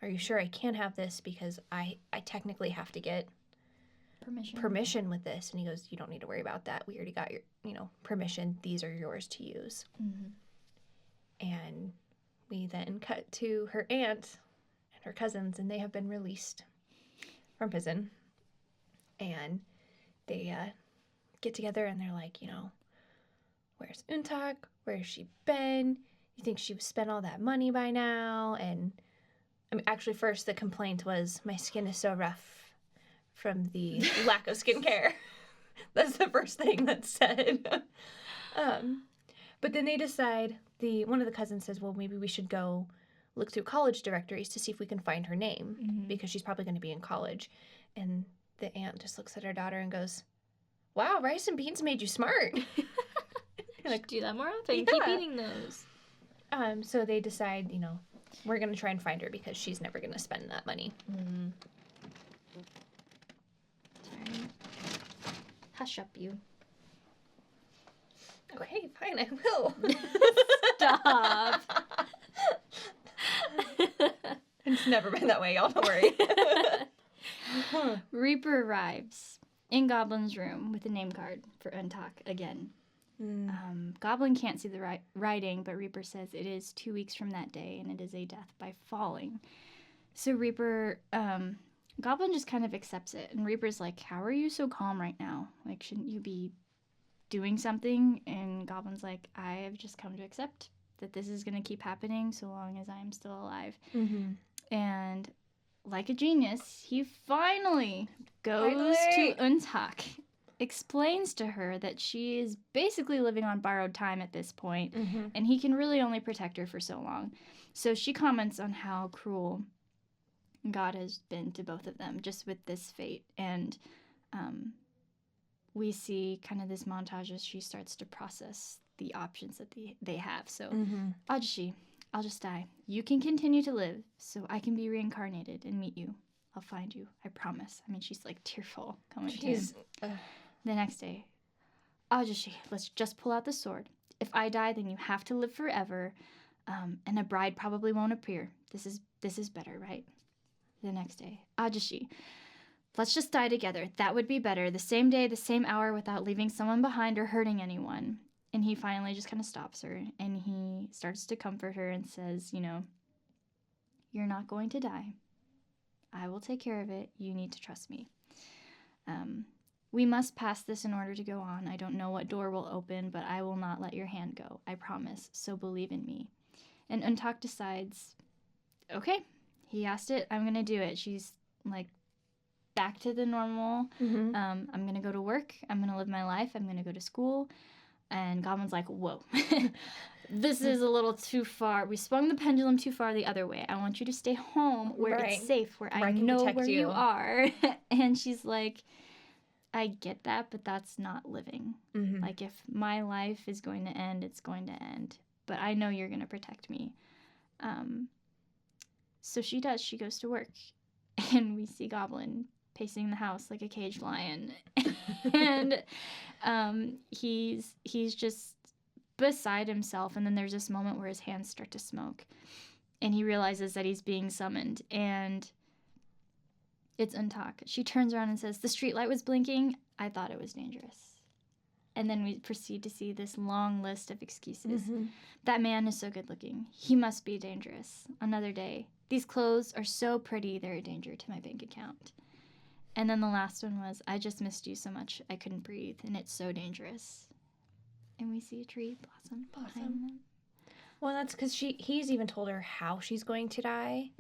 are you sure I can have this? Because I technically have to get permission with this. And he goes, you don't need to worry about that. We already got your, permission. These are yours to use. Mm-hmm. And we then cut to her aunt and her cousins, and they have been released from prison. And they get together, and they're like, where's EunTak? Where's she been? You think she spent all that money by now? And actually, first the complaint was, my skin is so rough from the lack of skincare. That's the first thing that's said. But then they decide, one of the cousins says, well, maybe we should go look through college directories to see if we can find her name, because she's probably going to be in college. And the aunt just looks at her daughter and goes, wow, rice and beans made you smart. Like, do that more often. Yeah. Keep eating those. So they decide, we're going to try and find her because she's never going to spend that money. Mm-hmm. Sorry. Hush up, you. Okay, fine, I will. Stop. It's never been that way, y'all, don't worry. Reaper arrives in Goblin's room with a name card for EunTak again. Goblin can't see the writing, but Reaper says it is 2 weeks from that day, and it is a death by falling. So Reaper, Goblin just kind of accepts it, and Reaper's like, how are you so calm right now? Like, shouldn't you be doing something? And Goblin's like, I have just come to accept that this is going to keep happening so long as I am still alive. Mm-hmm. And like a genius, he finally goes to EunTak, explains to her that she is basically living on borrowed time at this point, and he can really only protect her for so long. So she comments on how cruel God has been to both of them, just with this fate. And we see kind of this montage as she starts to process the options that they have. So, Ajushi, I'll just die. You can continue to live, so I can be reincarnated and meet you. I'll find you. I promise. She's like tearful coming to him. The next day, Ajushi, let's just pull out the sword. If I die, then you have to live forever, and a bride probably won't appear. This is better, right? The next day, Ajushi, let's just die together. That would be better. The same day, the same hour, without leaving someone behind or hurting anyone. And he finally just kind of stops her, and he starts to comfort her and says, you're not going to die. I will take care of it. You need to trust me. We must pass this in order to go on. I don't know what door will open, but I will not let your hand go. I promise. So believe in me. And EunTak decides, okay, he asked it. I'm going to do it. She's like back to the normal. I'm going to go to work. I'm going to live my life. I'm going to go to school. And Goblin's like, whoa, this is a little too far. We swung the pendulum too far the other way. I want you to stay home where it's safe, where I know where you are. And she's like, I get that, but that's not living. Like, if my life is going to end, it's going to end. But I know you're going to protect me. So she does. She goes to work. And we see Goblin pacing the house like a caged lion. And he's just beside himself. And then there's this moment where his hands start to smoke. And he realizes that he's being summoned. And it's EunTak. She turns around and says, the streetlight was blinking. I thought it was dangerous. And then we proceed to see this long list of excuses. That man is so good looking. He must be dangerous. Another day. These clothes are so pretty, they're a danger to my bank account. And then the last one was, I just missed you so much I couldn't breathe, and it's so dangerous. And we see a tree blossom behind them. Well, that's because he's even told her how she's going to die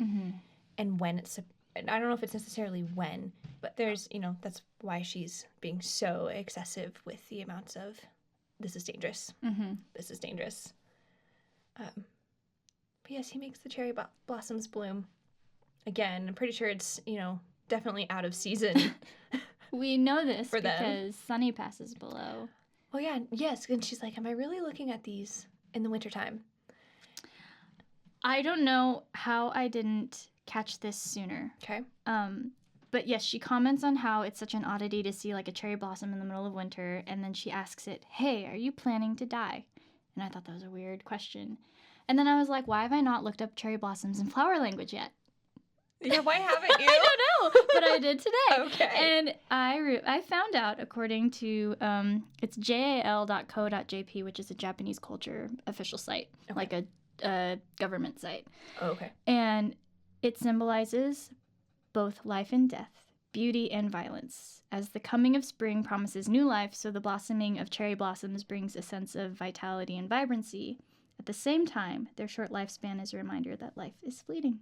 and when it's... I don't know if it's necessarily when, but there's, that's why she's being so excessive with the amounts of, this is dangerous. This is dangerous. But yes, he makes the cherry blossoms bloom. Again, I'm pretty sure it's, definitely out of season. We know this for because them. Sunny passes below. Oh, yeah. Yes. And she's like, am I really looking at these in the wintertime? I don't know how I didn't catch this sooner. Okay. But yes, she comments on how it's such an oddity to see like a cherry blossom in the middle of winter. And then she asks it, hey, are you planning to die? And I thought that was a weird question. And then I was like, why have I not looked up cherry blossoms in flower language yet? Yeah, why haven't you? I don't know, but I did today. Okay. And I found out, according to, it's jal.co.jp, which is a Japanese culture official site, like a government site. Oh, okay. And it symbolizes both life and death, beauty and violence. As the coming of spring promises new life, so the blossoming of cherry blossoms brings a sense of vitality and vibrancy. At the same time, their short lifespan is a reminder that life is fleeting.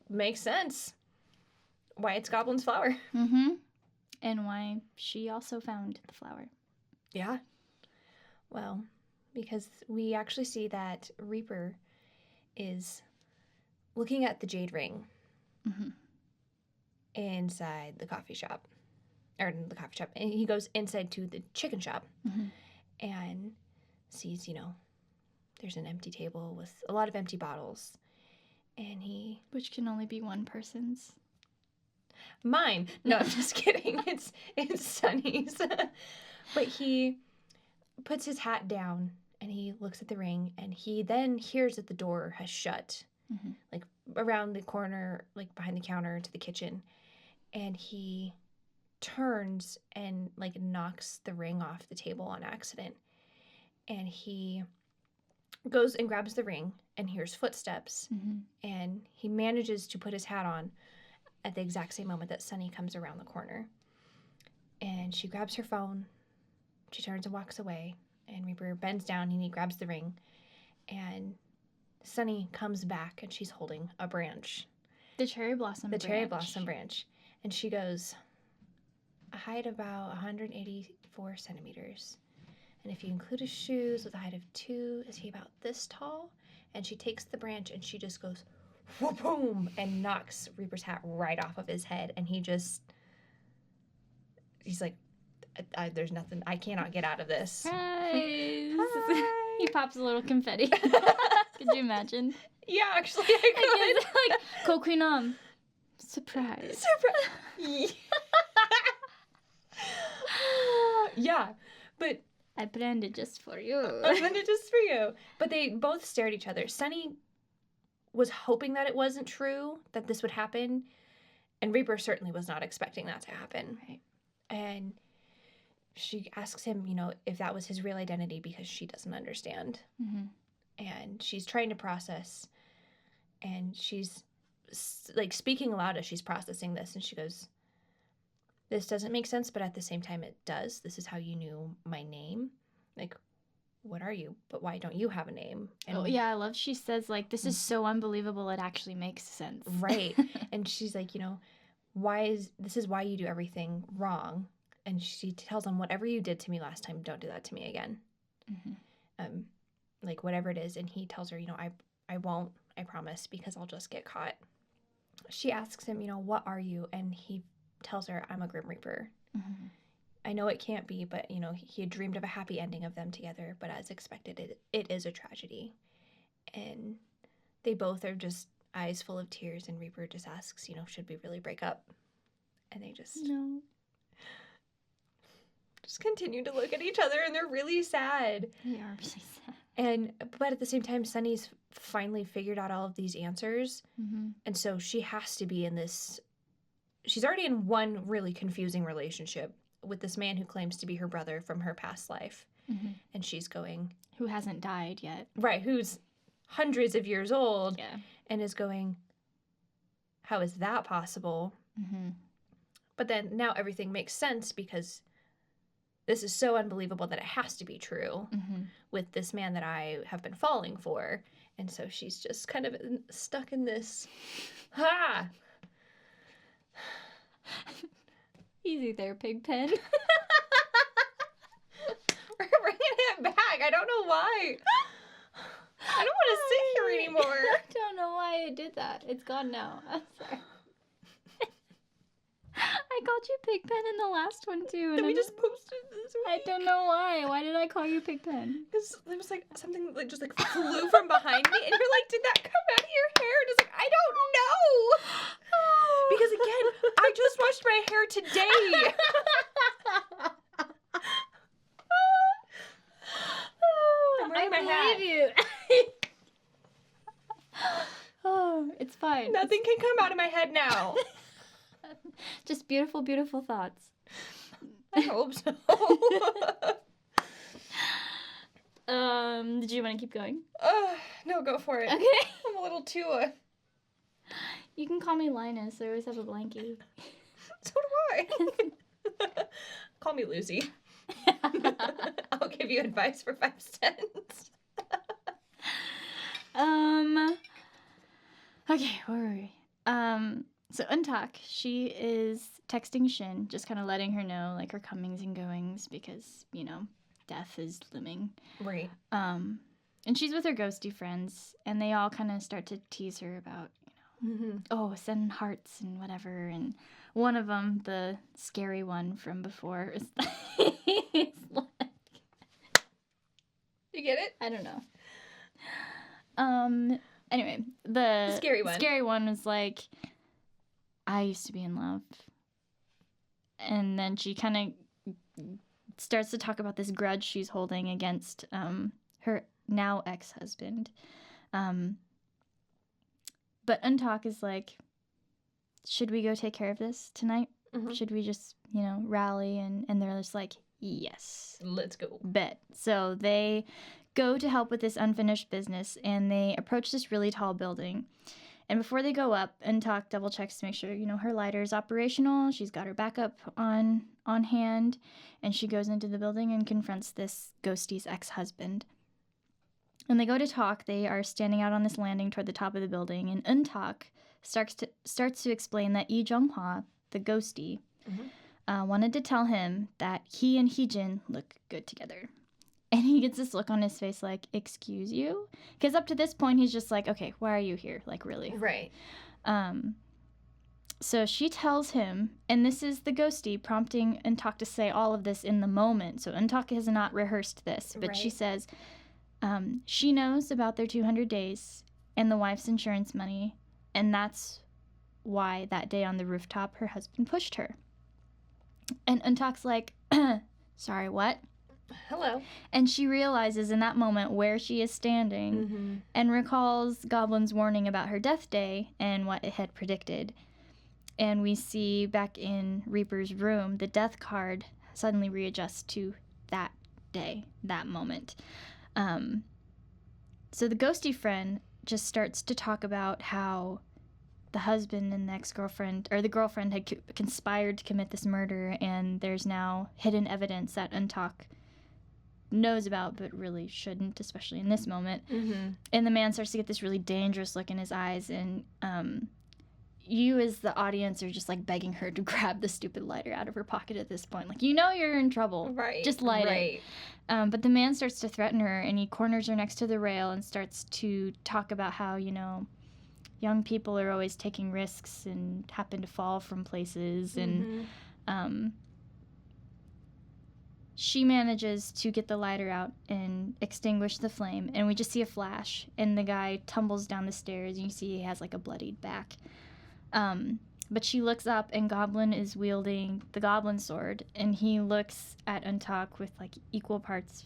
Makes sense. Why it's Goblin's flower. And why she also found the flower. Yeah. Well, because we actually see that Reaper is looking at the jade ring inside the coffee shop. Or the coffee shop. And he goes inside to the chicken shop and sees, there's an empty table with a lot of empty bottles. And which can only be one person's. Mine. No, I'm just kidding. It's Sunny's. But he puts his hat down and he looks at the ring and he then hears that the door has shut. Like around the corner, like behind the counter to the kitchen. And he turns and like knocks the ring off the table on accident. And he goes and grabs the ring and hears footsteps, and he manages to put his hat on at the exact same moment that Sunny comes around the corner. And she grabs her phone, she turns and walks away, and Reaper bends down and he grabs the ring, and Sunny comes back and she's holding a branch. The cherry blossom branch. And she goes, a height about 184 centimeters. And if you include his shoes with a height of 2, is he about this tall? And she takes the branch and she just goes, whoop, boom, and knocks Reaper's hat right off of his head. And he's like, there's nothing, I cannot get out of this. Hi. He pops a little confetti. Could you imagine? Yeah, actually, I could. Like, Kokuinam. Surprise. Yeah, but... I planned it just for you. But they both stare at each other. Sunny was hoping that it wasn't true, that this would happen. And Reaper certainly was not expecting that to happen. Right. And she asks him, if that was his real identity because she doesn't understand. And she's trying to process. And she's, like, speaking aloud as she's processing this. And she goes... This doesn't make sense, but at the same time it does. This is how you knew my name. Like, what are you? But why don't you have a name? And I love she says, like, this is so unbelievable it actually makes sense. Right. And she's like, this is why you do everything wrong. And she tells him, whatever you did to me last time, don't do that to me again. Like, whatever it is. And he tells her, I won't, I promise, because I'll just get caught. She asks him, what are you? And he tells her, I'm a Grim Reaper. I know it can't be, but, he had dreamed of a happy ending of them together, but as expected, it is a tragedy. And they both are just eyes full of tears, and Reaper just asks, should we really break up? And they just... No. Just continue to look at each other, and they're really sad. They are really sad. But at the same time, Sunny's finally figured out all of these answers, and so she has to be in this... She's already in one really confusing relationship with this man who claims to be her brother from her past life. And she's going... Who hasn't died yet. Right, who's hundreds of years old. Yeah. And is going, how is that possible? But then now everything makes sense because this is so unbelievable that it has to be true with this man that I have been falling for. And so she's just kind of stuck in this, Easy there, Pigpen. We're bringing it back. I don't know why. I don't want to sit here anymore. I don't know why I did that. It's gone now. I'm sorry. I called you Pigpen in the last one, too. And we just posted this week. I don't know why. Why did I call you Pigpen? Because there was, like, something, like, just, like, flew from behind me. And you're like, did that come out of your hair? And it's like, I don't know. Because, again, I just washed my hair today. I'm wearing my hat. I believe you. Oh, it's fine. Nothing can come out of my head now. Just beautiful, beautiful thoughts. I hope so. Did you want to keep going? No, go for it. Okay. I'm a little too, You can call me Linus. I always have a blankie. So do I. Call me Lucy. I'll give you advice for 5 cents. Okay, where were we? So EunTak, she is texting Shin, just kind of letting her know, like, her comings and goings because, you know, death is looming. Right. And she's with her ghosty friends, and they all kind of start to tease her about, you know, oh, send hearts and whatever. And one of them, the scary one from before, is like... You get it? I don't know. Anyway, the scary one was like, I used to be in love. And then she kind of starts to talk about this grudge she's holding against her now ex-husband. But EunTak is like, should we go take care of this tonight? Should we just, you know, rally? And they're just like, yes. Let's go. Bet. So they go to help with this unfinished business, and they approach this really tall building. And before they go up, EunTak double checks to make sure, you know, her lighter is operational. She's got her backup on hand, and she goes into the building and confronts this ghosty's ex-husband. When they go to talk, they are standing out on this landing toward the top of the building, and EunTak starts to explain that JoongHeon, the ghosty, wanted to tell him that he and Heejin look good together. And he gets this look on his face like, excuse you? Because up to this point, he's just like, okay, why are you here? Like, really? Right. So she tells him, and this is the ghosty prompting EunTak to say all of this in the moment. So EunTak has not rehearsed this, but she says she knows about their 200 days and the wife's insurance money, and that's why that day on the rooftop her husband pushed her. And EunTak's like, sorry, what? Hello. And she realizes in that moment where she is standing and recalls Goblin's warning about her death day and what it had predicted. And we see back in Reaper's room, the death card suddenly readjusts to that day, that moment. So the ghosty friend just starts to talk about how the husband and the ex-girlfriend, or the girlfriend, had conspired to commit this murder, and there's now hidden evidence that EunTak knows about but really shouldn't, especially in this moment. And the man starts to get this really dangerous look in his eyes, and you as the audience are just like begging her to grab the stupid lighter out of her pocket at this point. Like, you know you're in trouble. Right. Just light it. But the man starts to threaten her, and he corners her next to the rail and starts to talk about how, you know, young people are always taking risks and happen to fall from places. And she manages to get the lighter out and extinguish the flame, and we just see a flash, and the guy tumbles down the stairs, and you see he has like a bloodied back. But she looks up, and Goblin is wielding the Goblin sword, and he looks at EunTak with like equal parts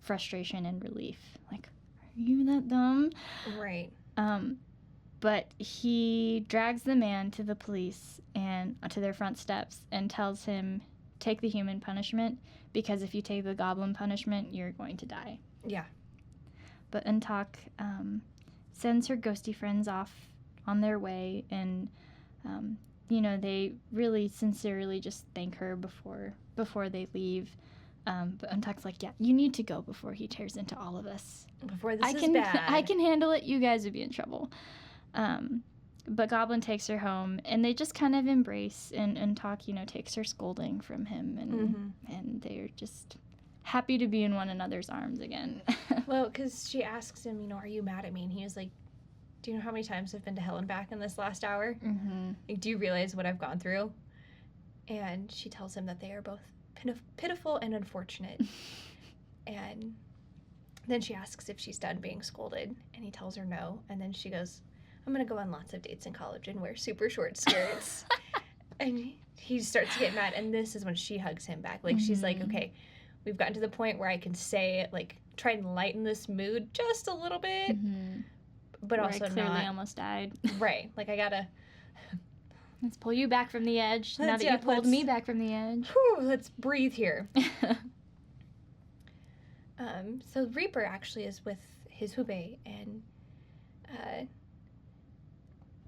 frustration and relief. Like, are you that dumb? Right. But he drags the man to the police and to their front steps and tells him, take the human punishment, because if you take the Goblin punishment, you're going to die. Yeah. But EunTak sends her ghosty friends off on their way, and they really sincerely just thank her before they leave. But EunTak's like, yeah, you need to go before he tears into all of us. Before this is bad. I can handle it. You guys would be in trouble. But Goblin takes her home, and they just kind of embrace, and EunTak, takes her scolding from him, and they're just happy to be in one another's arms again. Well, because she asks him, are you mad at me? And he was like, do you know how many times I've been to hell and back in this last hour? Mm-hmm. Like, do you realize what I've gone through? And she tells him that they are both pitiful and unfortunate. And then she asks if she's done being scolded, and he tells her no. And then she goes, I'm going to go on lots of dates in college and wear super short skirts. And he starts to get mad, and this is when she hugs him back. Like, she's like, okay, we've gotten to the point where I can say, like, try and lighten this mood just a little bit, but where also I clearly not. Almost died. Right. Like, I gotta... Let's pull you back from the edge, now that you pulled me back from the edge. Whew, let's breathe here. So Reaper actually is with his HYBE and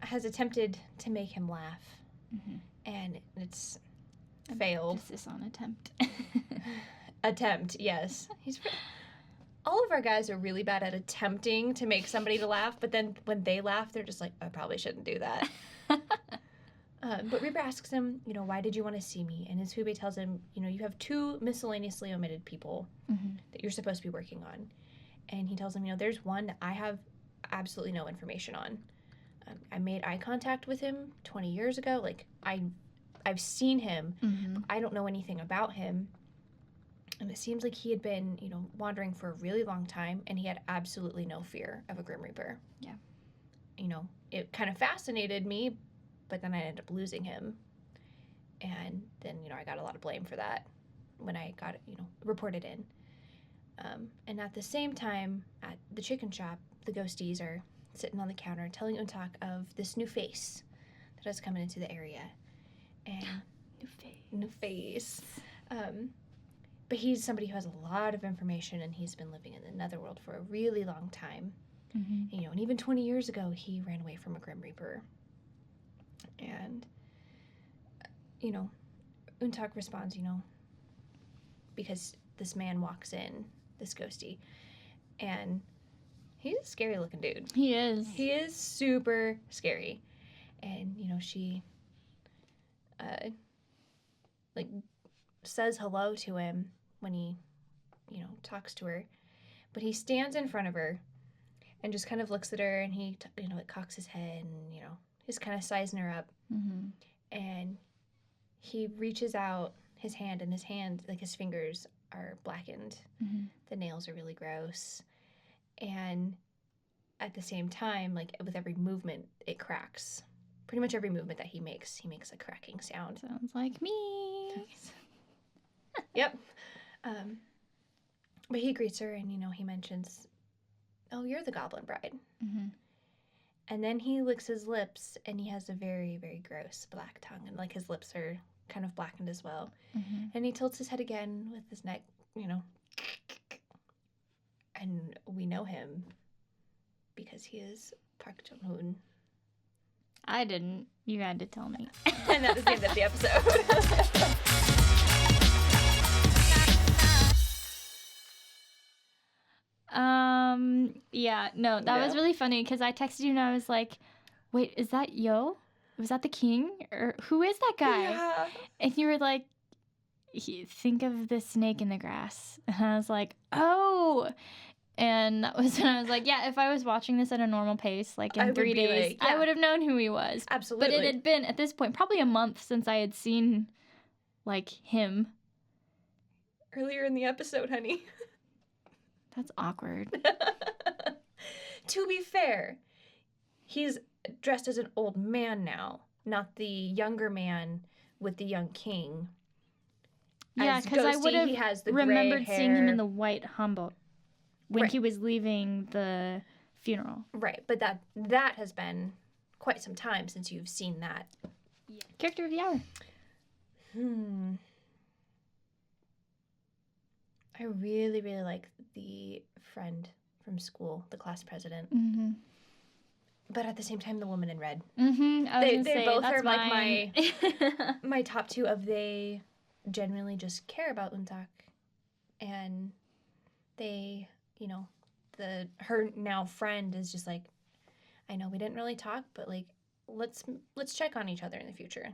has attempted to make him laugh. And it's failed. Emphasis on attempt. Attempt, yes. All of our guys are really bad at attempting to make somebody to laugh, but then when they laugh, they're just like, I probably shouldn't do that. But Reaper asks him, why did you want to see me? And his HYBE tells him, you have 2 miscellaneously omitted people that you're supposed to be working on. And he tells him, there's one that I have absolutely no information on. I made eye contact with him 20 years ago. Like, I've seen him. But I don't know anything about him. And it seems like he had been, wandering for a really long time, and he had absolutely no fear of a Grim Reaper. Yeah. It kind of fascinated me, but then I ended up losing him. And then, I got a lot of blame for that when I got it, reported in. And at the same time, at the chicken shop, the ghosties are sitting on the counter telling EunTak of this new face that has come into the area. And new face. But he's somebody who has a lot of information, and he's been living in the Netherworld for a really long time. And even 20 years ago, he ran away from a Grim Reaper. And, EunTak responds, because this man walks in, this ghosty, and he's a scary looking dude. He is. He is super scary. And, she, says hello to him when he, talks to her. But he stands in front of her and just kind of looks at her, and he, cocks his head and, he's kind of sizing her up. And he reaches out his hand, and his hand, like his fingers, are blackened. The nails are really gross. And at the same time, like with every movement, it cracks. Pretty much every movement that he makes a cracking sound. Sounds like me. Yep. But he greets her, and, he mentions, oh, you're the Goblin Bride. And then he licks his lips, and he has a very, very gross black tongue. And, like, his lips are kind of blackened as well. And he tilts his head again with his neck, And we know him because he is Park JoongHeon. I didn't. You had to tell me. And that is the end of the episode. Yeah, no, that was really funny because I texted you and I was like, wait, is that Yo? Was that the king? Or who is that guy? Yeah. And you were like, think of the snake in the grass. And I was like, oh. And that was when I was like, yeah, if I was watching this at a normal pace, like in 3 days, I would have known who he was. Absolutely. But it had been, at this point, probably a month since I had seen, like, him. Earlier in the episode, honey. That's awkward. To be fair, he's dressed as an old man now, not the younger man with the young king. Yeah, because I would have remembered seeing him in the white hanbok when he was leaving the funeral. Right, but that has been quite some time since you've seen that. Yeah. Character of the hour. I really, really like the friend from school, the class president. but at the same time, the woman in red. They both are mine. like my top two of they genuinely just care about EunTak, and they, her now friend is just like, I know we didn't really talk, but like let's check on each other in the future.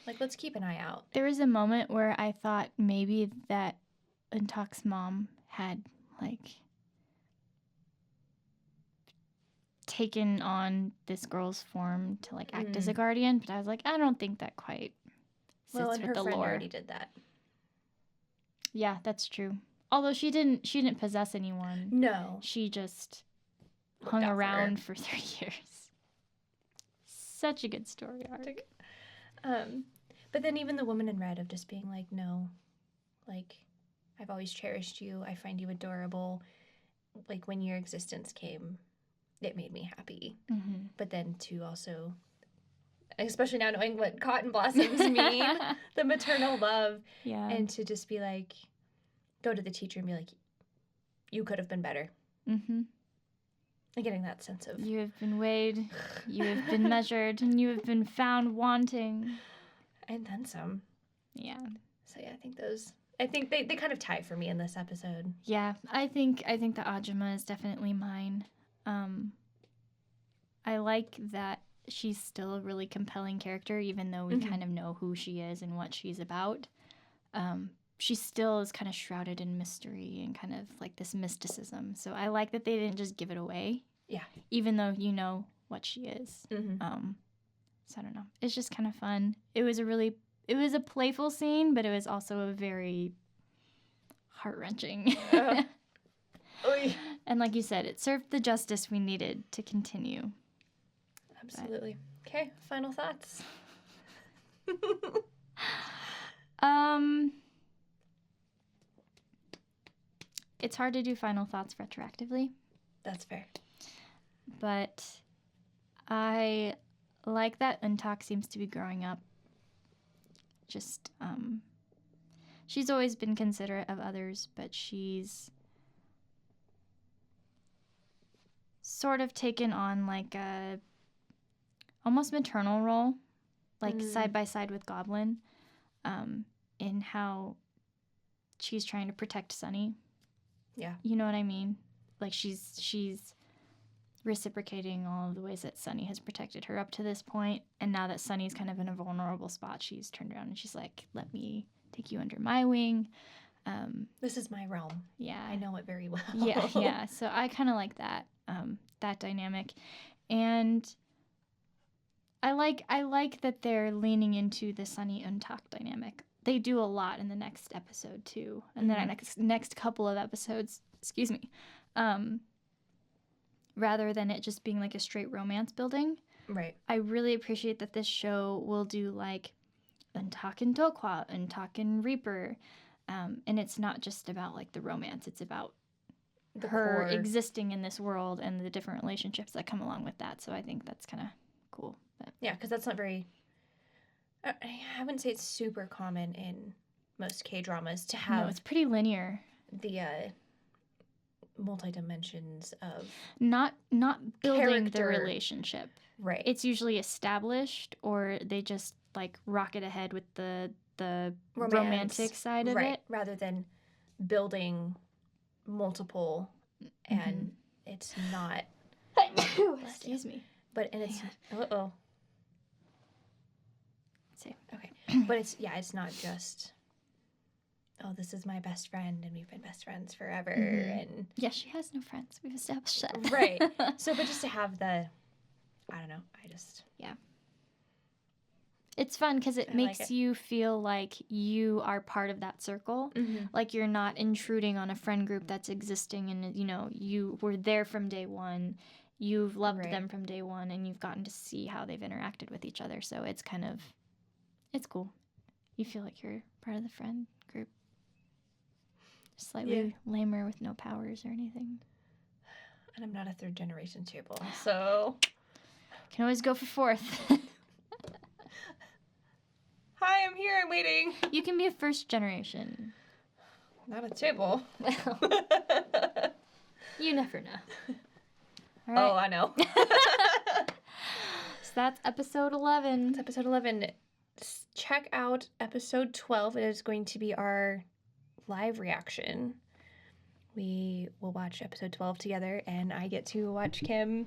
Like, let's keep an eye out. There was a moment where I thought maybe that EunTak's mom had, like, taken on this girl's form to, like, act as a guardian. But I was like, I don't think that quite sits with the lore. Well, and her friend already did that. Yeah, that's true. Although she didn't possess anyone. No. She just hung around for 3 years. Such a good story arc. But then even the woman in red of just being like, no, like, I've always cherished you. I find you adorable. Like, when your existence came, it made me happy. Mm-hmm. But then to also, especially now knowing what cotton blossoms mean, the maternal love. Yeah. And to just be like, go to the teacher and be like, you could have been better. Mm-hmm. And getting that sense of... You have been weighed, you have been measured, and you have been found wanting. And then some. Yeah. So yeah, I think they kind of tie for me in this episode. Yeah, I think the Ajumma is definitely mine. I like that she's still a really compelling character, even though we kind of know who she is and what she's about. She still is kind of shrouded in mystery and kind of like this mysticism. So I like that they didn't just give it away. Yeah. Even though you know what she is. Mm-hmm. So I don't know. It's just kind of fun. It was a playful scene, but it was also a very heart-wrenching. And like you said, it served the justice we needed to continue. Absolutely. Okay, final thoughts. It's hard to do final thoughts retroactively. That's fair. But I like that EunTak seems to be growing up. Just, she's always been considerate of others, but she's sort of taken on like a almost maternal role, like side by side with Goblin, in how she's trying to protect Sunny. Yeah. You know what I mean? Like she's reciprocating all of the ways that Sunny has protected her up to this point, and now that Sunny's kind of in a vulnerable spot, she's turned around and she's like, let me take you under my wing. This is my realm. Yeah. I know it very well. Yeah. So I kind of like that, that dynamic. And I like that they're leaning into the Sunny EunTak dynamic. They do a lot in the next episode too, and then next couple of episodes. Excuse me. Rather than it just being like a straight romance building. Right. I really appreciate that this show will do like EunTak and Dokwa, EunTak and Reaper, and it's not just about like the romance. It's about her existing in this world and the different relationships that come along with that. So I think that's kind of cool. But. Yeah, because that's not very... I wouldn't say it's super common in most K-dramas to have... No, it's pretty linear. The multi-dimensions of... Not building character. the relationship. Right. It's usually established, or they just like rocket ahead with the romantic side of it. Rather than building multiple, and it's not... Excuse me. But, and it's... Uh-oh. Say. Okay. But it's not just, oh, this is my best friend and we've been best friends forever. And yeah, she has no friends. We've established that. Right. So, but just to have the, I don't know, yeah. It's fun because it makes you feel like you are part of that circle. Like you're not intruding on a friend group that's existing, and you were there from day one. You've loved them from day one, and you've gotten to see how they've interacted with each other. So it's kind of... It's cool. You feel like you're part of the friend group. Slightly lamer with no powers or anything. And I'm not a third generation table, so... Can always go for fourth. Hi, I'm here, I'm waiting. You can be a first generation. Not a table. You never know. All right. Oh, I know. So that's episode 11. That's episode 11. Check out episode 12. It is going to be our live reaction. We will watch episode 12 together, and I get to watch Kim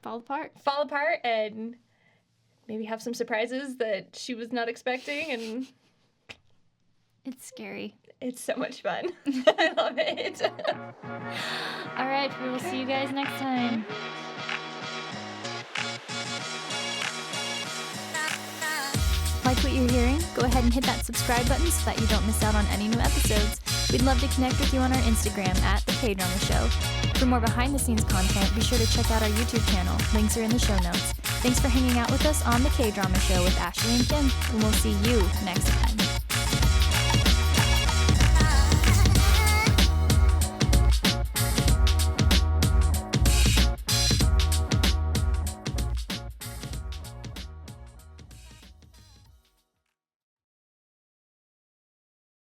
fall apart and maybe have some surprises that she was not expecting, and it's scary. It's so much fun. I love it. All right, we will see you guys next time. Like what you're hearing? Go ahead and hit that subscribe button so that you don't miss out on any new episodes. We'd love to connect with you on our Instagram at The KDrama Show. For more behind-the-scenes content, be sure to check out our YouTube channel. Links are in the show notes. Thanks for hanging out with us on The KDrama Show with Ashley and Kim, and we'll see you next time.